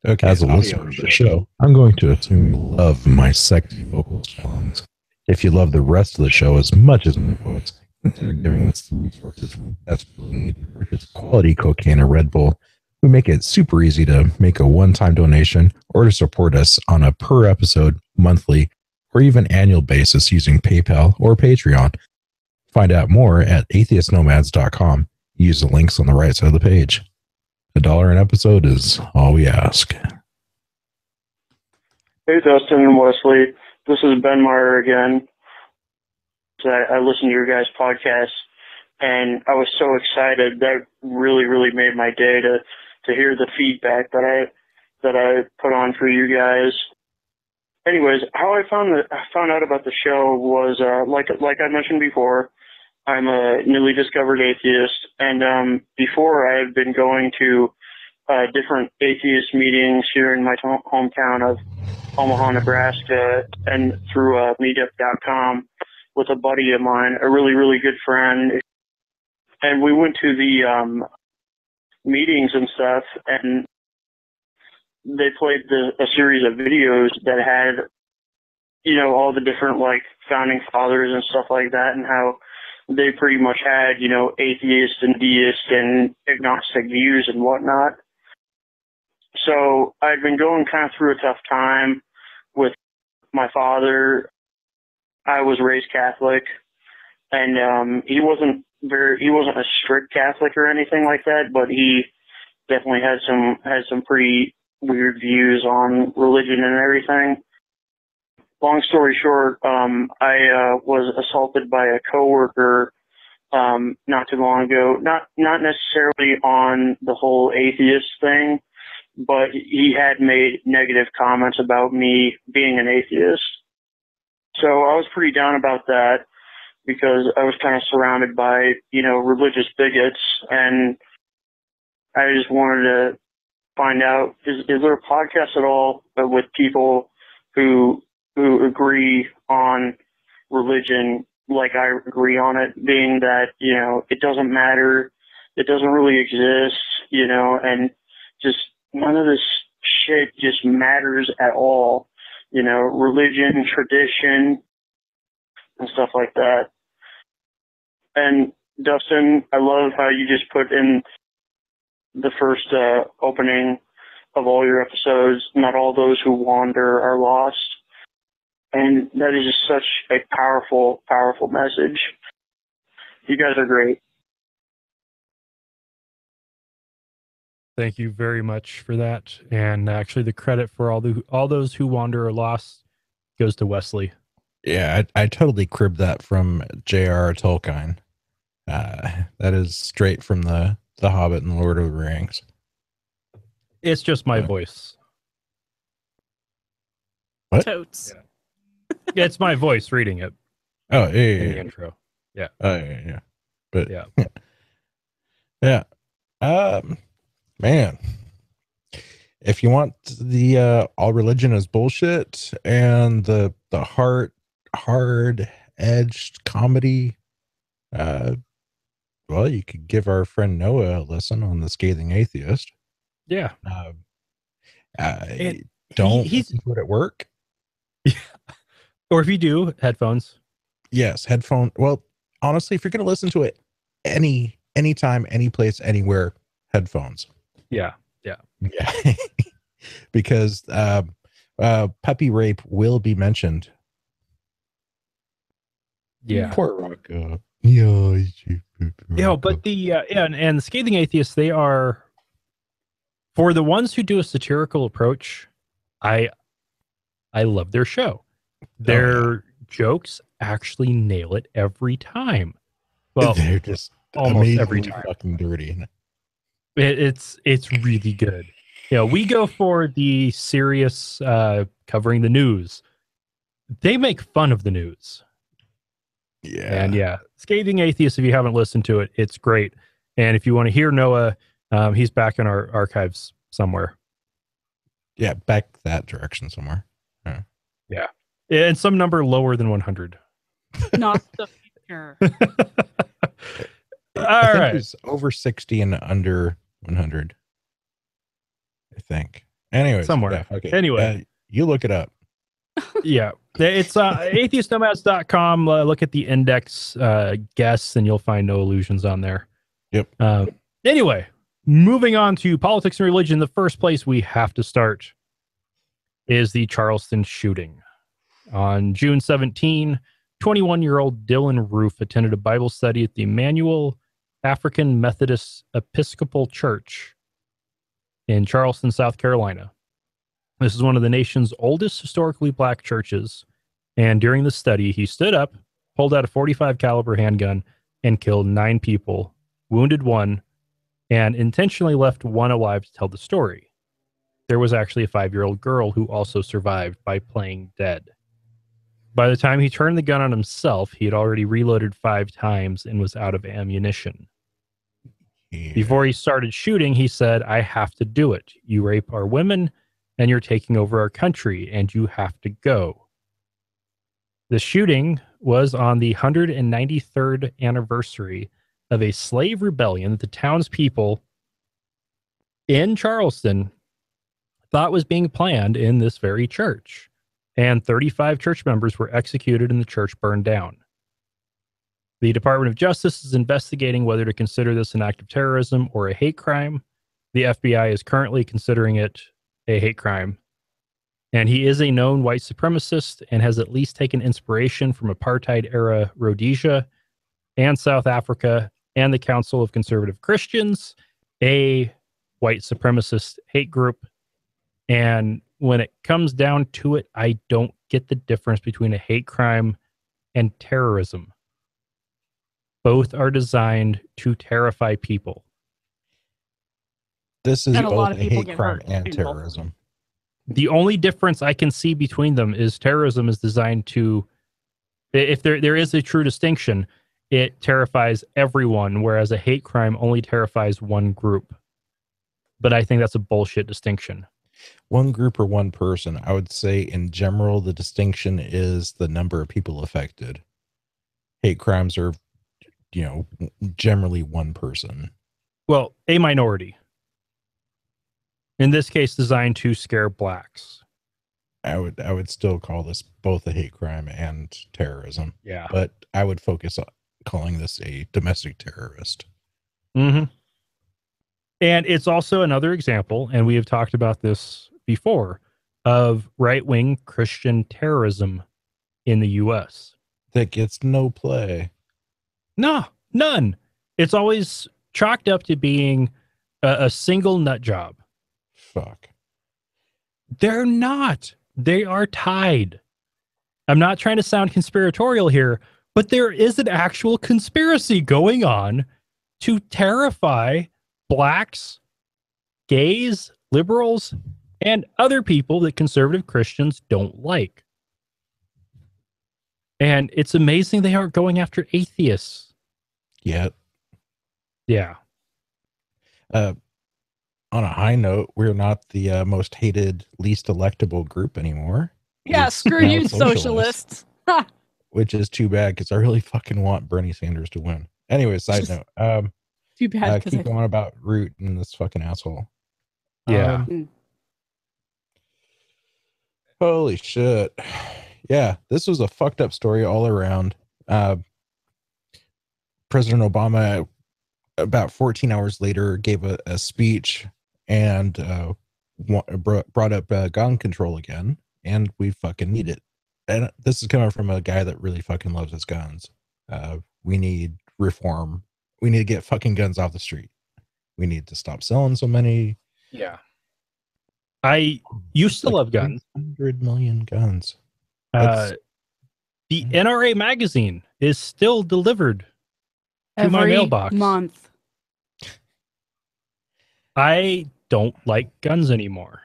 Okay. As a listener of the show, I'm going to assume you love my sexy vocal tones. If you love the rest of the show as much as my voice, consider giving us some resources. That's quality cocaine and Red Bull. We make it super easy to make a one-time donation or to support us on a per episode, monthly, or even annual basis using PayPal or Patreon. Find out more at atheistnomads.com. use the links on the right side of the page. $1 an episode is all we ask. Hey, Dustin and Wesley. This is Ben Meyer again. I listened to your guys' podcast, and I was so excited. That really, really made my day to hear the feedback that I put on for you guys. Anyways, how I found out about the show was like I mentioned before. I'm a newly discovered atheist, and before I had been going to different atheist meetings here in my hometown of Omaha, Nebraska, and through meetup.com with a buddy of mine, a really, really good friend. And we went to the meetings and stuff, and they played a series of videos that had, all the different, like, founding fathers and stuff like that, and how they pretty much had, atheist and deist and agnostic views and whatnot. So I'd been going kind of through a tough time with my father. I was raised Catholic, and he wasn't a strict Catholic or anything like that, but he definitely had some pretty weird views on religion and everything. Long story short, I was assaulted by a coworker not too long ago. Not necessarily on the whole atheist thing, but he had made negative comments about me being an atheist. So I was pretty down about that because I was kind of surrounded by, religious bigots, and I just wanted to find out, is there a podcast at all with people who agree on religion like I agree on it, being that, it doesn't matter, it doesn't really exist, and just none of this shit just matters at all, religion, tradition, and stuff like that. And Dustin, I love how you just put in the first opening of all your episodes, not all those who wander are lost. And that is just such a powerful, powerful message. You guys are great. Thank you very much for that. And actually, the credit for all those who wander or lost goes to Wesley. Yeah, I totally cribbed that from J.R.R. Tolkien. That is straight from the Hobbit and Lord of the Rings. It's just my voice. What? Totes. Yeah. Yeah, it's my voice reading it. Oh, yeah, in the intro. Yeah. Oh, yeah. But yeah. Yeah. Man, if you want the all religion is bullshit and the hard edged comedy, well, you could give our friend Noah a listen on The Scathing Atheist. Yeah. Don't listen to it at work. Yeah. Or if you do, headphones. Yes, headphone. Well, honestly, if you're going to listen to it anytime, any place, anywhere, headphones. Yeah. Yeah. Yeah. Because puppy rape will be mentioned. Yeah. Poor Rocco. Yeah. But and the Scathing Atheists, they are, for the ones who do a satirical approach, I love their show. Their jokes actually nail it every time. Well, they're just almost every time. Fucking dirty. It's really good. We go for the serious covering the news. They make fun of the news. Yeah. And Scathing Atheist, if you haven't listened to it, it's great. And if you want to hear Noah, he's back in our archives somewhere. Yeah, back that direction somewhere. Yeah. And some number lower than 100. Not the future. All right. It's over 60 and under 100. I think. Anyways. Somewhere. Yeah, okay. Anyway. You look it up. Yeah. It's atheistnomads.com. Look at the index guests and you'll find no illusions on there. Yep. Anyway, moving on to politics and religion, the first place we have to start is the Charleston shooting. On June 17, 21-year-old Dylan Roof attended a Bible study at the Emmanuel African Methodist Episcopal Church in Charleston, South Carolina. This is one of the nation's oldest historically black churches. And during the study, he stood up, pulled out a .45 caliber handgun, and killed 9 people, wounded 1, and intentionally left 1 alive to tell the story. There was actually a 5-year-old girl who also survived by playing dead. By the time he turned the gun on himself, he had already reloaded 5 times and was out of ammunition. Yeah. Before he started shooting, he said, "I have to do it. You rape our women, and you're taking over our country, and you have to go." The shooting was on the 193rd anniversary of a slave rebellion that the townspeople in Charleston thought was being planned in this very church. And 35 church members were executed and the church burned down. The Department of Justice is investigating whether to consider this an act of terrorism or a hate crime. The FBI is currently considering it a hate crime. And he is a known white supremacist and has at least taken inspiration from apartheid-era Rhodesia and South Africa and the Council of Conservative Christians, a white supremacist hate group. And when it comes down to it, I don't get the difference between a hate crime and terrorism. Both are designed to terrify people. This is both a hate crime and terrorism. The only difference I can see between them is terrorism is designed to, if there is a true distinction, it terrifies everyone, whereas a hate crime only terrifies one group. But I think that's a bullshit distinction. One group or one person. I would say in general, the distinction is the number of people affected. Hate crimes are, generally one person. Well, a minority. In this case, designed to scare blacks. I would still call this both a hate crime and terrorism. Yeah. But I would focus on calling this a domestic terrorist. Mm-hmm. And it's also another example, and we have talked about this before, of right-wing Christian terrorism in the U.S. That gets no play. No, none. It's always chalked up to being a single nut job. Fuck. They're not. They are tied. I'm not trying to sound conspiratorial here, but there is an actual conspiracy going on to terrify blacks, gays, liberals, and other people that conservative Christians don't like. And it's amazing they aren't going after atheists yet. Yeah. On a high note, we're not the most hated, least electable group anymore. Yeah, screw you, socialists. Which is too bad because I really fucking want Bernie Sanders to win. Anyway, side note. Too bad. Keep going about Root and this fucking asshole. Yeah. Holy shit. Yeah, this was a fucked up story all around. President Obama, about 14 hours later, gave a speech and brought up gun control again, and we fucking need it. And this is coming from a guy that really fucking loves his guns. We need reform. We need to get fucking guns off the street. We need to stop selling so many. Yeah. I used to love guns. 100 million guns. The NRA magazine is still delivered to my mailbox. Month. I don't like guns anymore.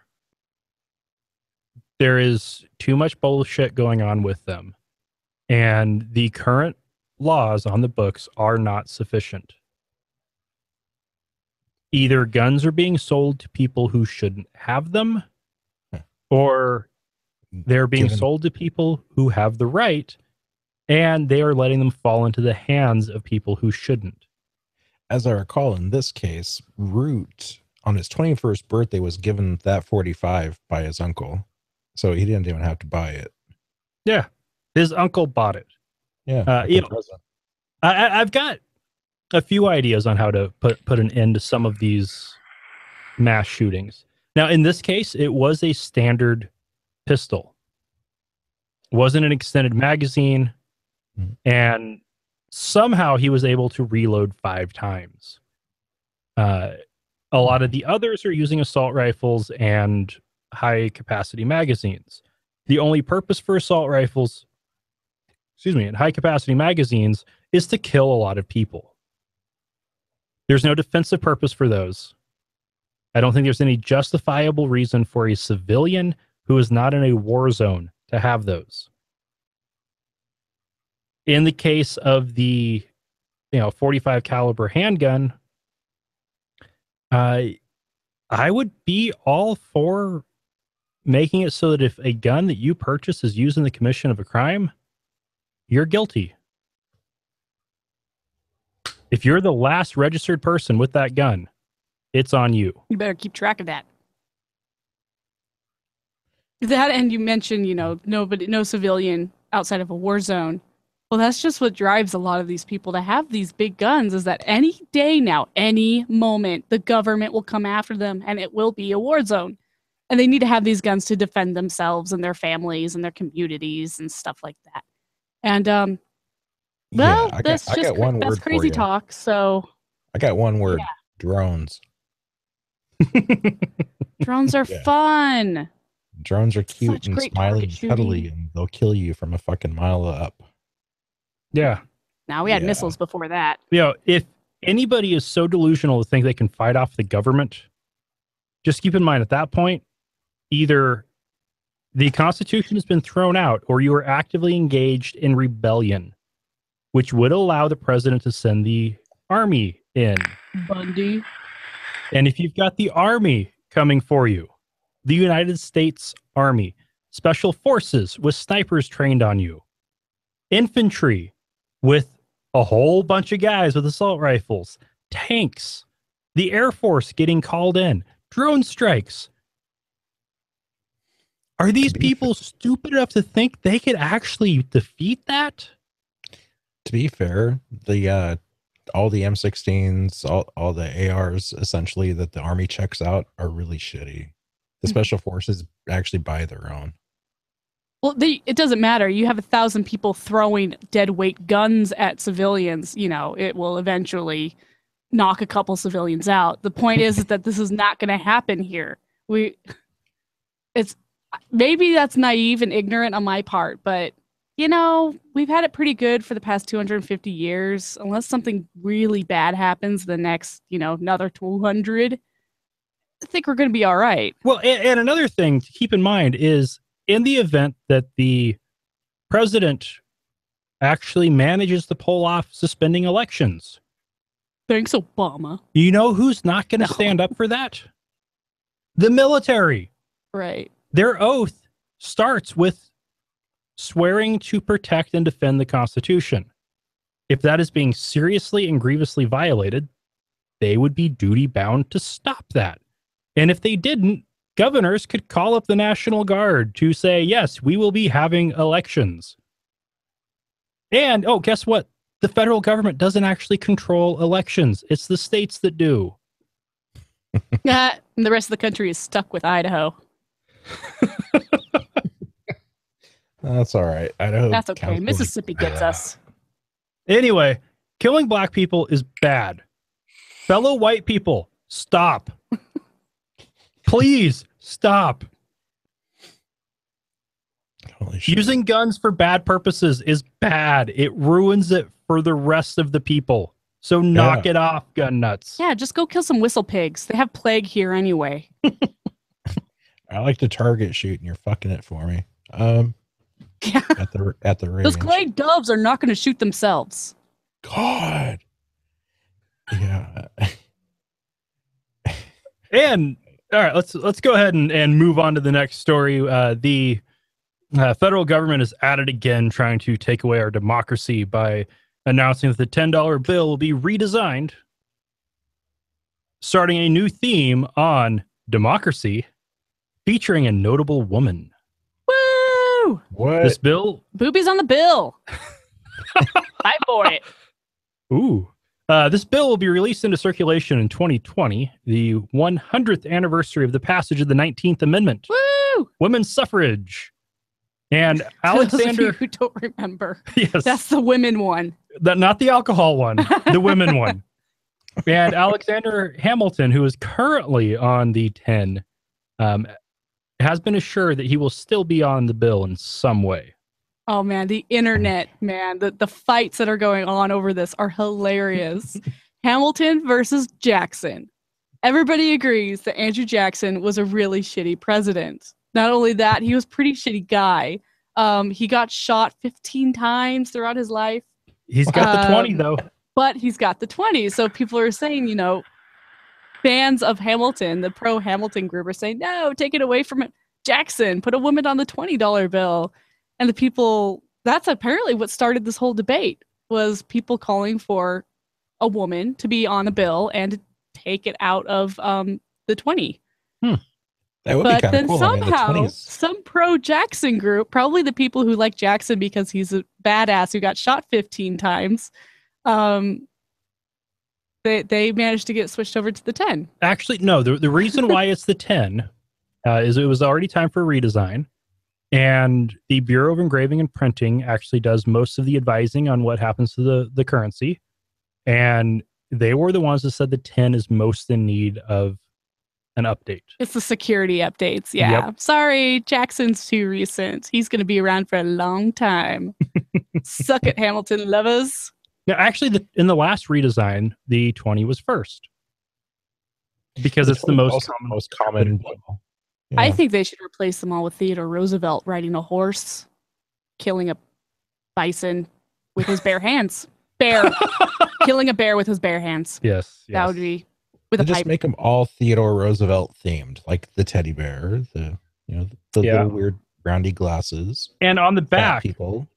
There is too much bullshit going on with them. And the current laws on the books are not sufficient. Either guns are being sold to people who shouldn't have them, or they're being sold to people who have the right, and they are letting them fall into the hands of people who shouldn't. As I recall, in this case, Root, on his 21st birthday, was given that 45 by his uncle. So he didn't even have to buy it. Yeah. His uncle bought it. Yeah. I've got a few ideas on how to put an end to some of these mass shootings. Now, in this case, it was a standard pistol. It wasn't an extended magazine. And somehow he was able to reload 5 times. A lot of the others are using assault rifles and high capacity magazines. The only purpose for assault rifles, and high capacity magazines is to kill a lot of people. There's no defensive purpose for those. I don't think there's any justifiable reason for a civilian who is not in a war zone to have those. In the case of the 45 caliber handgun, I would be all for making it so that if a gun that you purchase is used in the commission of a crime, you're guilty. If you're the last registered person with that gun, it's on you. You better keep track of that. That, and you mentioned, no civilian outside of a war zone. Well, that's just what drives a lot of these people to have these big guns, is that any day now, any moment, the government will come after them and it will be a war zone. And they need to have these guns to defend themselves and their families and their communities and stuff like that. And, that's crazy talk. So I got one word, drones. Drones are fun. Drones are cute and smiley and cuddly, and they'll kill you from a fucking mile up. Yeah. Now we had missiles before that. If anybody is so delusional to think they can fight off the government, just keep in mind at that point, either the Constitution has been thrown out or you are actively engaged in rebellion, which would allow the president to send the army in. Bundy. And if you've got the army coming for you, the United States Army, special forces with snipers trained on you, infantry with a whole bunch of guys with assault rifles, tanks, the Air Force getting called in, drone strikes. Are these people stupid enough to think they could actually defeat that? To be fair, all the M16s, all the ARs, essentially, that the Army checks out are really shitty. The special forces actually buy their own. Well, it doesn't matter. You have 1,000 people throwing dead weight guns at civilians. It will eventually knock a couple civilians out. The point is that this is not going to happen here. It's maybe that's naive and ignorant on my part, but we've had it pretty good for the past 250 years. Unless something really bad happens the next, another 200, I think we're going to be all right. Well, and another thing to keep in mind is, in the event that the president actually manages to pull off suspending elections. Thanks, Obama. You know who's not going to stand up for that? The military. Right. Their oath starts with swearing to protect and defend the Constitution. If that is being seriously and grievously violated, they would be duty bound to stop that. And if they didn't, governors could call up the National Guard to say, yes, we will be having elections. And, guess what? The federal government doesn't actually control elections. It's the states that do. And the rest of the country is stuck with Idaho. That's all right. Idaho. That's okay. Mississippi gets us. Anyway, killing black people is bad. Fellow white people, stop. Please stop. Holy shit. Using guns for bad purposes is bad. It ruins it for the rest of the people. So knock it off, gun nuts. Yeah, just go kill some whistle pigs. They have plague here anyway. I like to target shoot, and you're fucking it for me. At the range. Those clay doves are not going to shoot themselves. God. Yeah. And all right, let's go ahead and move on to the next story. The federal government is at it again, trying to take away our democracy by announcing that the $10 bill will be redesigned, starting a new theme on democracy, featuring a notable woman. Woo! What? This bill? Boobies on the bill. Fight for it. Ooh. This bill will be released into circulation in 2020, the 100th anniversary of the passage of the 19th Amendment. Woo! Women's suffrage. And Alexander, who don't remember, yes, that's the women one. Not the alcohol one, the women one. And Alexander Hamilton, who is currently on the 10, has been assured that he will still be on the bill in some way. Oh man, the internet, man, the fights that are going on over this are hilarious. Hamilton versus Jackson. Everybody agrees that Andrew Jackson was a really shitty president. Not only that, he was a pretty shitty guy. He got shot 15 times throughout his life. He's got the 20 though. But he's got the 20. So people are saying, you know, fans of Hamilton, the pro Hamilton group are saying, no, take it away from Jackson. Put a woman on the $20 bill. And the people, that's apparently what started this whole debate, was people calling for a woman to be on a bill and to take it out of the 20. That would But be kind then of cool. somehow, some pro-Jackson group, probably the people who like Jackson because he's a badass who got shot 15 times, they managed to get switched over to the 10. Actually, no. The reason why it's the 10 is it was already time for a redesign. And the Bureau of Engraving and Printing actually does most of the advising on what happens to the currency. And they were the ones that said the 10 is most in need of an update. It's the security updates. Yeah. Yep. Sorry, Jackson's too recent. He's going to be around for a long time. Suck it, Hamilton lovers. Now, actually, in the last redesign, the 20 was first. Because it's the most common. Yeah. I think they should replace them all with Theodore Roosevelt riding a horse, killing a bison with his bare hands. Killing a bear with his bare hands. Yes. That would be with a just pipe. make them all Theodore Roosevelt themed, like the teddy bear, the little weird roundy glasses, and on the back, people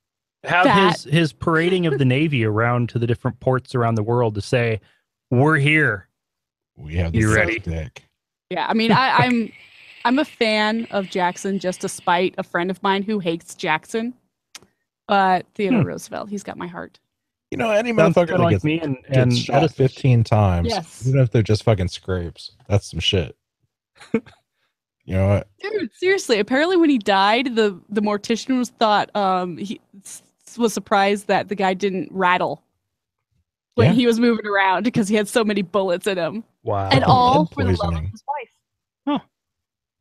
have his parading of the Navy around to the different ports around the world to say, "We're here. We have you ready?" Yeah, I mean, I'm a fan of Jackson just to spite a friend of mine who hates Jackson, but Theodore Roosevelt, he's got my heart. You know, any Sounds motherfucker kinda that like gets, me gets shot 15 times, Yes. even if they're just fucking scrapes, that's some shit. You know what? Dude, seriously, apparently when he died, the mortician he was surprised that the guy didn't rattle when he was moving around because he had so many bullets in him. Wow. And all Lead for the love of poisoning. his wife.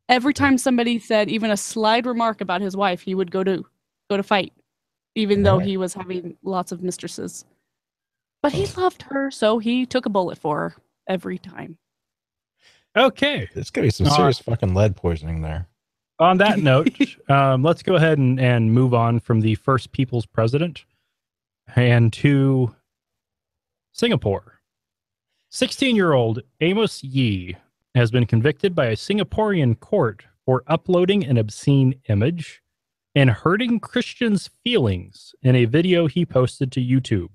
Every time somebody said even a slight remark about his wife, he would go to fight, even though he was having lots of mistresses. But he loved her, so he took a bullet for her every time. Okay. There's gonna be some serious fucking lead poisoning there. On that note, let's go ahead and move on from the first people's president and to Singapore. 16-year-old Amos Yee has been convicted by a Singaporean court for uploading an obscene image and hurting Christians' feelings in a video he posted to YouTube.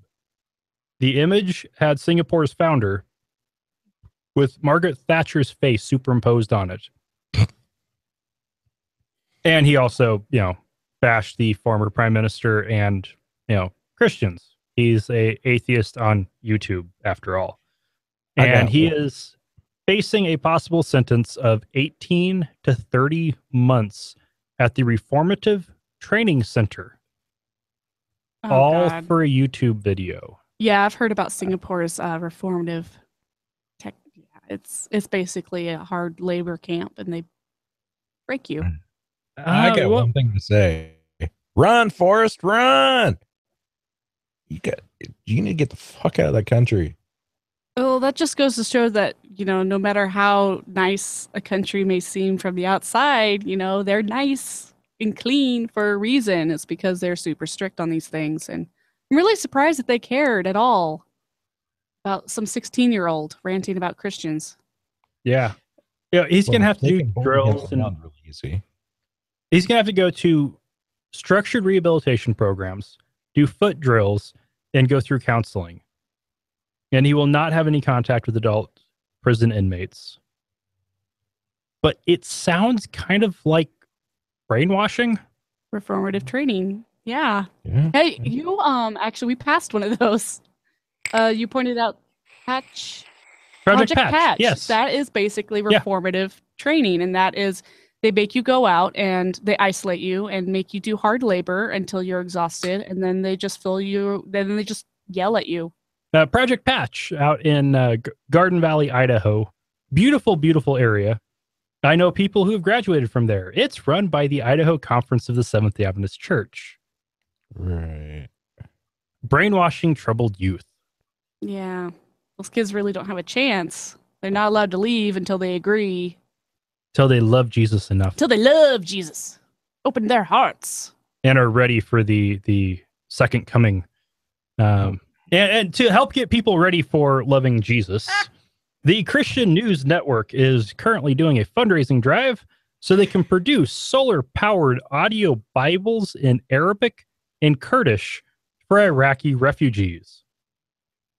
The image had Singapore's founder with Margaret Thatcher's face superimposed on it. And he also, bashed the former prime minister and, Christians. He's a atheist on YouTube, after all. And he is facing a possible sentence of 18 to 30 months at the Reformative Training Center. All for a YouTube video. Yeah, I've heard about Singapore's reformative tech. Yeah, it's basically a hard labor camp, and they break you. I got one thing to say. Run, Forrest, run! You need to get the fuck out of that country. Well, that just goes to show that, no matter how nice a country may seem from the outside, they're nice and clean for a reason. It's because they're super strict on these things. And I'm really surprised that they cared at all about some 16-year-old ranting about Christians. Yeah. He's going to have to do drills. Really easy. He's going to have to go to structured rehabilitation programs, do foot drills, and go through counseling. And he will not have any contact with adult prison inmates. But it sounds kind of like brainwashing. Reformative training. Yeah. Hey, you actually we passed one of those. You pointed out Project Patch. Yes. That is basically reformative training, and that is They make you go out and they isolate you and make you do hard labor until you're exhausted, and then they just then they just yell at you. Project Patch out in Garden Valley, Idaho. Beautiful, beautiful area. I know people who have graduated from there. It's run by the Idaho Conference of the Seventh-day Adventist Church. Right. Brainwashing troubled youth. Yeah. Those kids really don't have a chance. They're not allowed to leave until they agree. Till they love Jesus enough. Till they love Jesus. Open their hearts. And are ready for the second coming. And to help get people ready for loving Jesus, the Christian News Network is currently doing a fundraising drive so they can produce solar-powered audio Bibles in Arabic and Kurdish for Iraqi refugees.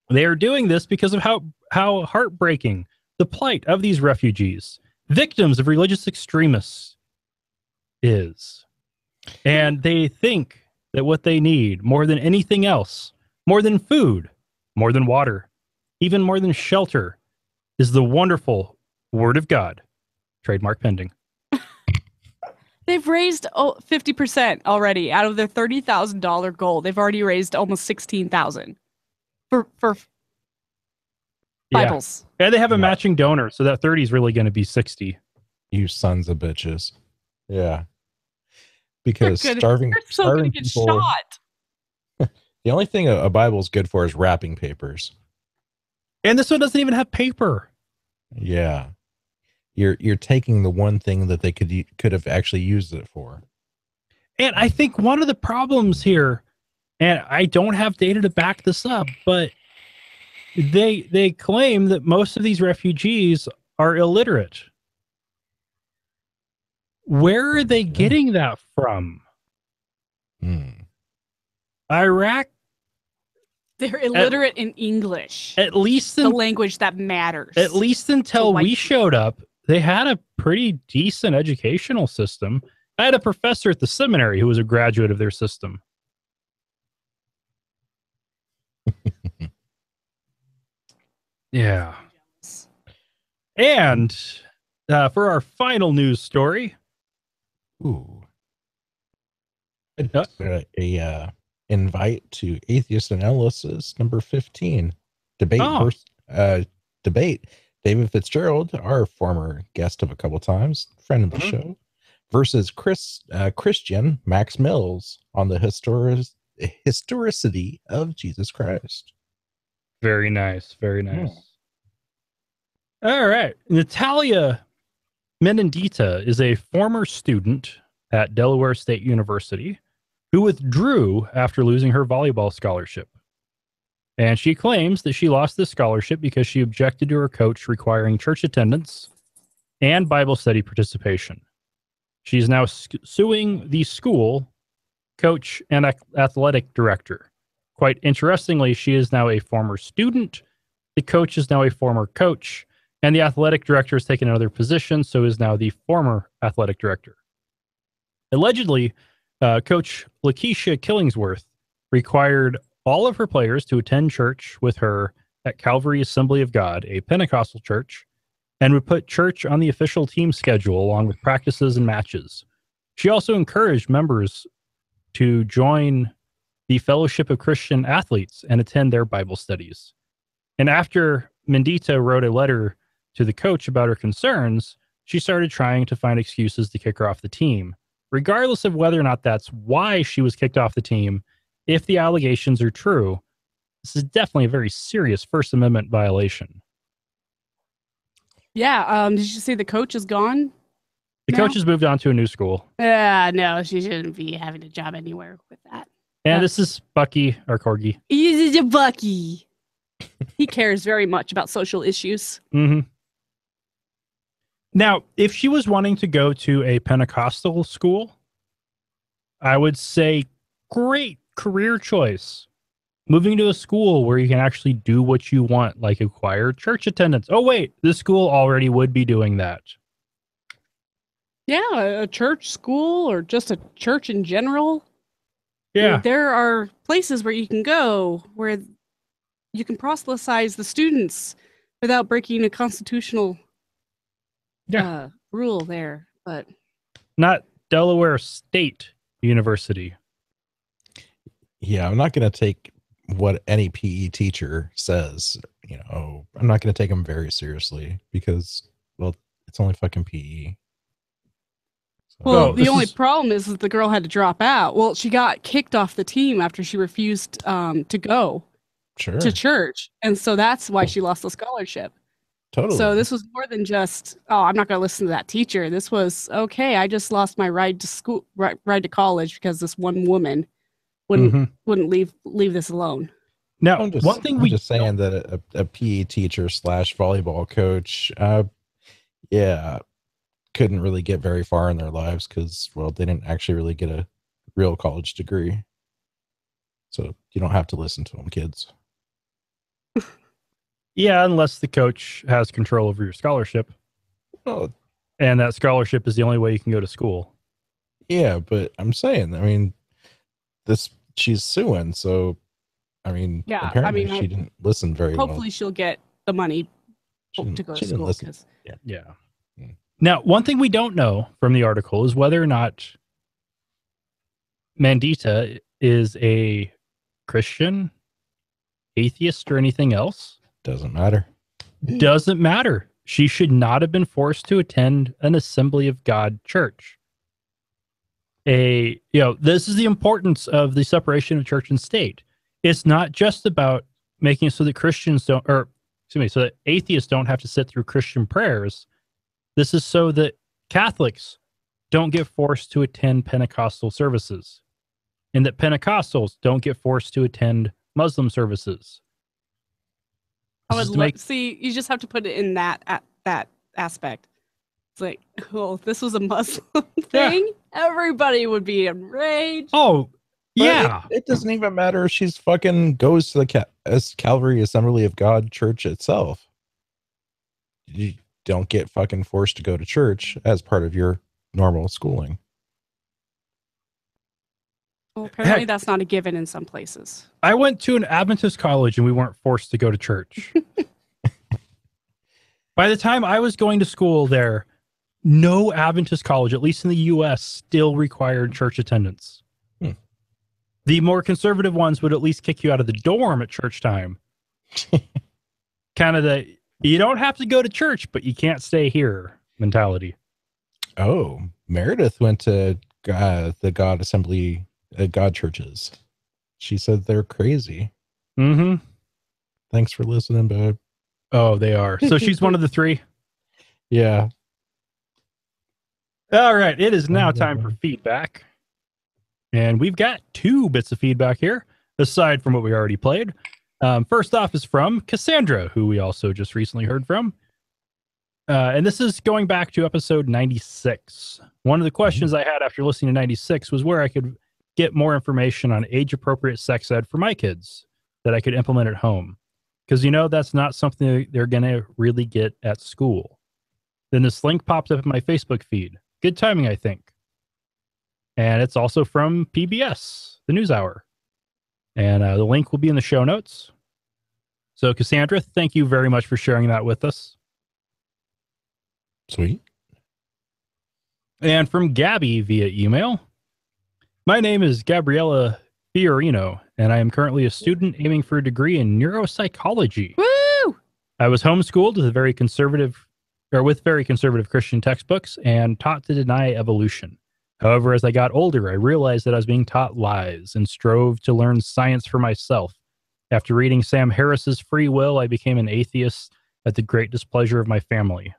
They are doing this because of how heartbreaking the plight of these refugees, victims of religious extremists, is. And they think that what they need more than anything else, more than food, more than water, even more than shelter, is the wonderful Word of God. Trademark pending. They've raised 50% already out of their $30,000 goal. They've already raised almost $16,000 for Bibles. Yeah. And they have a matching donor, so that 30 is really going to be 60. You sons of bitches. Yeah. Because They're starving so gonna get people, shot. the only thing a Bible is good for is wrapping papers. And this one doesn't even have paper. Yeah. You're taking the one thing that they could have actually used it for. And I think one of the problems here, and I don't have data to back this up, but they claim that most of these refugees are illiterate. Where are they getting that from? Iraq. They're illiterate in English. At least the language that matters. At least until we showed up, they had a pretty decent educational system. I had a professor at the seminary who was a graduate of their system. Yeah. And for our final news story. A invite to Atheist Analysis number 15. Debate. David Fitzgerald, our former guest of a couple times, friend of the show, versus Christian Max Mills on the historicity of Jesus Christ. Very nice. Very nice. All right. Natalia Menendita is a former student at Delaware State University who withdrew after losing her volleyball scholarship. And she claims that she lost this scholarship because she objected to her coach requiring church attendance and Bible study participation. She's now suing the school coach and athletic director. Quite interestingly, she is now a former student. The coach is now a former coach, and the athletic director has taken another position, so is now the former athletic director. Allegedly, Coach Lakeisha Killingsworth required all of her players to attend church with her at Calvary Assembly of God, a Pentecostal church, and would put church on the official team schedule along with practices and matches. She also encouraged members to join the Fellowship of Christian Athletes and attend their Bible studies. And after Mendita wrote a letter to the coach about her concerns, she started trying to find excuses to kick her off the team. Regardless of whether or not that's why she was kicked off the team, if the allegations are true, this is definitely a very serious First Amendment violation. Yeah. Did you say the coach is gone? The coach has moved on to a new school. No, she shouldn't be having a job anywhere with that. And this is Bucky, our corgi. He's a Bucky. He cares very much about social issues. Mm-hmm. Now, if she was wanting to go to a Pentecostal school, I would say great career choice. Moving to a school where you can actually do what you want, like acquire church attendance. Oh, wait, this school already would be doing that. Yeah, a church school or just a church in general. Yeah. There are places where you can go where you can proselytize the students without breaking a constitutional rule there. But not Delaware State University. Yeah, I'm not going to take what any PE teacher says. You know, I'm not going to take them very seriously because, well, it's only fucking PE. Well, the only problem is that the girl had to drop out. Well, she got kicked off the team after she refused to go to church. And so that's why she lost the scholarship. Totally. So this was more than just, oh, I'm not going to listen to that teacher. This was, okay, I just lost my ride to school, ride to college because this one woman wouldn't leave this alone. Now, I'm just saying that a PE teacher / volleyball coach, couldn't really get very far in their lives because, well, they didn't actually really get a real college degree. So you don't have to listen to them, kids. Yeah, unless the coach has control over your scholarship. Oh. And that scholarship is the only way you can go to school. Yeah, but I'm saying, I mean, she's suing, so I mean, yeah, apparently she didn't listen very well. Hopefully she'll get the money to go to school. Yeah. Now, one thing we don't know from the article is whether or not Mandita is a Christian, atheist, or anything else. Doesn't matter. Doesn't matter. She should not have been forced to attend an Assembly of God church. This is the importance of the separation of church and state. It's not just about making it so that so that atheists don't have to sit through Christian prayers. This is so that Catholics don't get forced to attend Pentecostal services, and that Pentecostals don't get forced to attend Muslim services. I would see. You just have to put it in that aspect. It's like, well, if this was a Muslim thing, everybody would be enraged. Oh, yeah. It doesn't even matter if she's fucking goes to the Calvary Assembly of God church itself. You don't get fucking forced to go to church as part of your normal schooling. Well, apparently that's not a given in some places. I went to an Adventist college and we weren't forced to go to church. By the time I was going to school there, no Adventist college, at least in the U.S., still required church attendance. The more conservative ones would at least kick you out of the dorm at church time. Kind of you don't have to go to church, but you can't stay here mentality. Oh, Meredith went to the God Assembly, God churches. She said they're crazy. Mm-hmm. Thanks for listening, babe. Oh, they are. So she's one of the three? Yeah. All right. It is now time for feedback. And we've got 2 bits of feedback here, aside from what we already played. First off is from Cassandra, who we also just recently heard from. And this is going back to episode 96. One of the questions I had after listening to 96 was where I could get more information on age-appropriate sex ed for my kids that I could implement at home. Because, that's not something they're going to really get at school. Then this link popped up in my Facebook feed. Good timing, I think. And it's also from PBS, the NewsHour. And the link will be in the show notes. So, Cassandra, thank you very much for sharing that with us. Sweet. And from Gabby via email. My name is Gabriella Fiorino, and I am currently a student aiming for a degree in neuropsychology. Woo! I was homeschooled with very conservative Christian textbooks and taught to deny evolution. However, as I got older, I realized that I was being taught lies and strove to learn science for myself. After reading Sam Harris's Free Will, I became an atheist at the great displeasure of my family.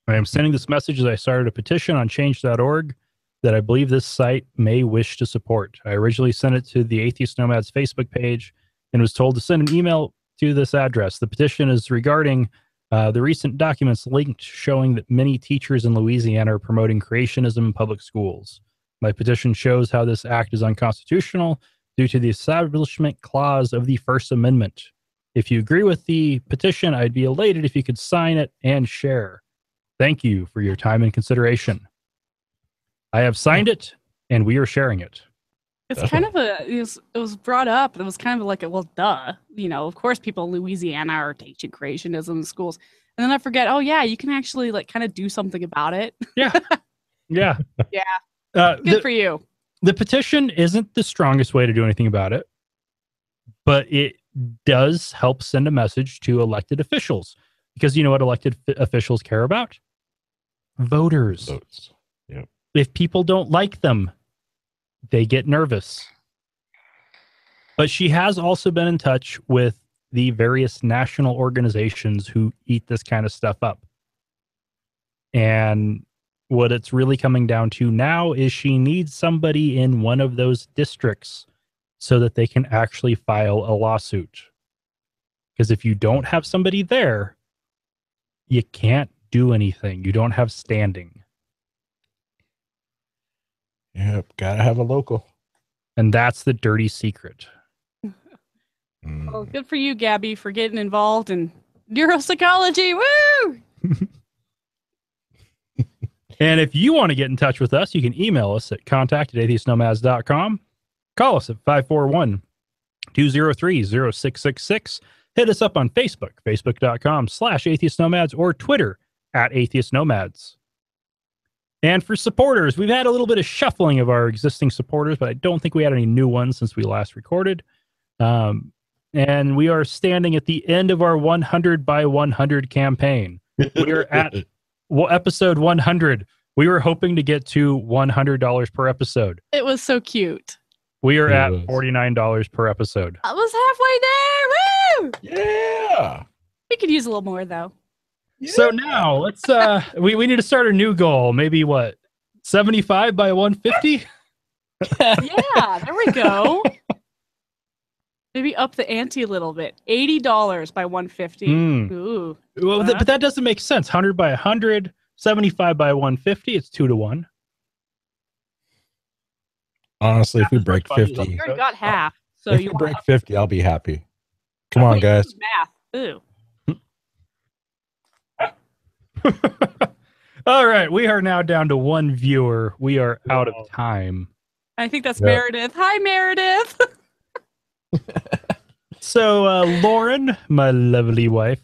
I am sending this message as I started a petition on change.org that I believe this site may wish to support. I originally sent it to the Atheist Nomads Facebook page and was told to send an email to this address. The petition is regarding the recent documents linked showing that many teachers in Louisiana are promoting creationism in public schools. My petition shows how this act is unconstitutional due to the Establishment Clause of the First Amendment. If you agree with the petition, I'd be elated if you could sign it and share. Thank you for your time and consideration. I have signed it, and we are sharing it. It's kind of it was brought up. It was kind of like well, duh. Of course people in Louisiana are teaching creationism in schools. And then I forget, oh yeah, you can actually kind of do something about it. Yeah. Yeah. Yeah. Good for you. The petition isn't the strongest way to do anything about it, but it does help send a message to elected officials, because you know what elected officials care about? Voters. Votes. Yep. If people don't like them, they get nervous. But she has also been in touch with the various national organizations who eat this kind of stuff up. And what it's really coming down to now is she needs somebody in one of those districts so that they can actually file a lawsuit. Because if you don't have somebody there, you can't do anything. You don't have standing. Yep, gotta have a local. And that's the dirty secret. Well, good for you, Gabby, for getting involved in neuropsychology. Woo! And if you want to get in touch with us, you can email us at contact@atheistnomads.com. Call us at 541-203-0666. Hit us up on Facebook, facebook.com/atheistnomads, or Twitter @atheistnomads. And for supporters, we've had a little bit of shuffling of our existing supporters, but I don't think we had any new ones since we last recorded. And we are standing at the end of our 100 by 100 campaign. We're at episode 100. We were hoping to get to $100 per episode. It was so cute. We are at $49 per episode. I was halfway there. Woo! Yeah. We could use a little more, though. Yeah. So now let's we need to start a new goal. Maybe what? 75 by 150? Yeah, there we go. Maybe up the ante a little bit. $80 by 150. Ooh. Well, but that doesn't make sense. 100 by 100, 75 by 150, it's 2 to 1. Honestly, if we break 50, You already got half. So if you we break 50, I'll be happy. Come on, guys. Math. Ooh. All right, we are now down to one viewer. We are out of time. I think that's Meredith. Hi, Meredith. So, Lauren, my lovely wife,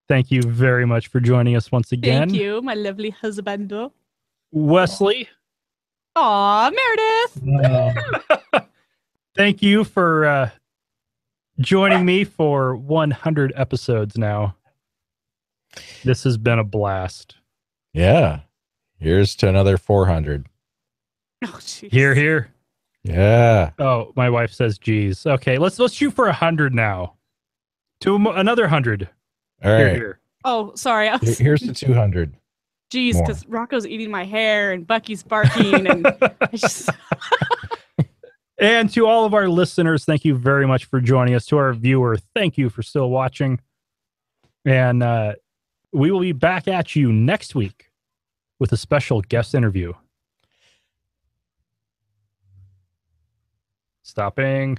thank you very much for joining us once again. Thank you, my lovely husband. Wesley. Aw, Meredith. Thank you for joining me for 100 episodes now. This has been a blast. Yeah. Here's to another 400. Oh, jeez. Here. Yeah. Oh, my wife says, geez. Okay, let's shoot for 100 now. To another 100. All right. Here. Oh, sorry. Here's to 200. Jeez, because Rocco's eating my hair and Bucky's barking. And I just... And to all of our listeners, thank you very much for joining us. To our viewer, thank you for still watching. And we will be back at you next week with a special guest interview. Stopping.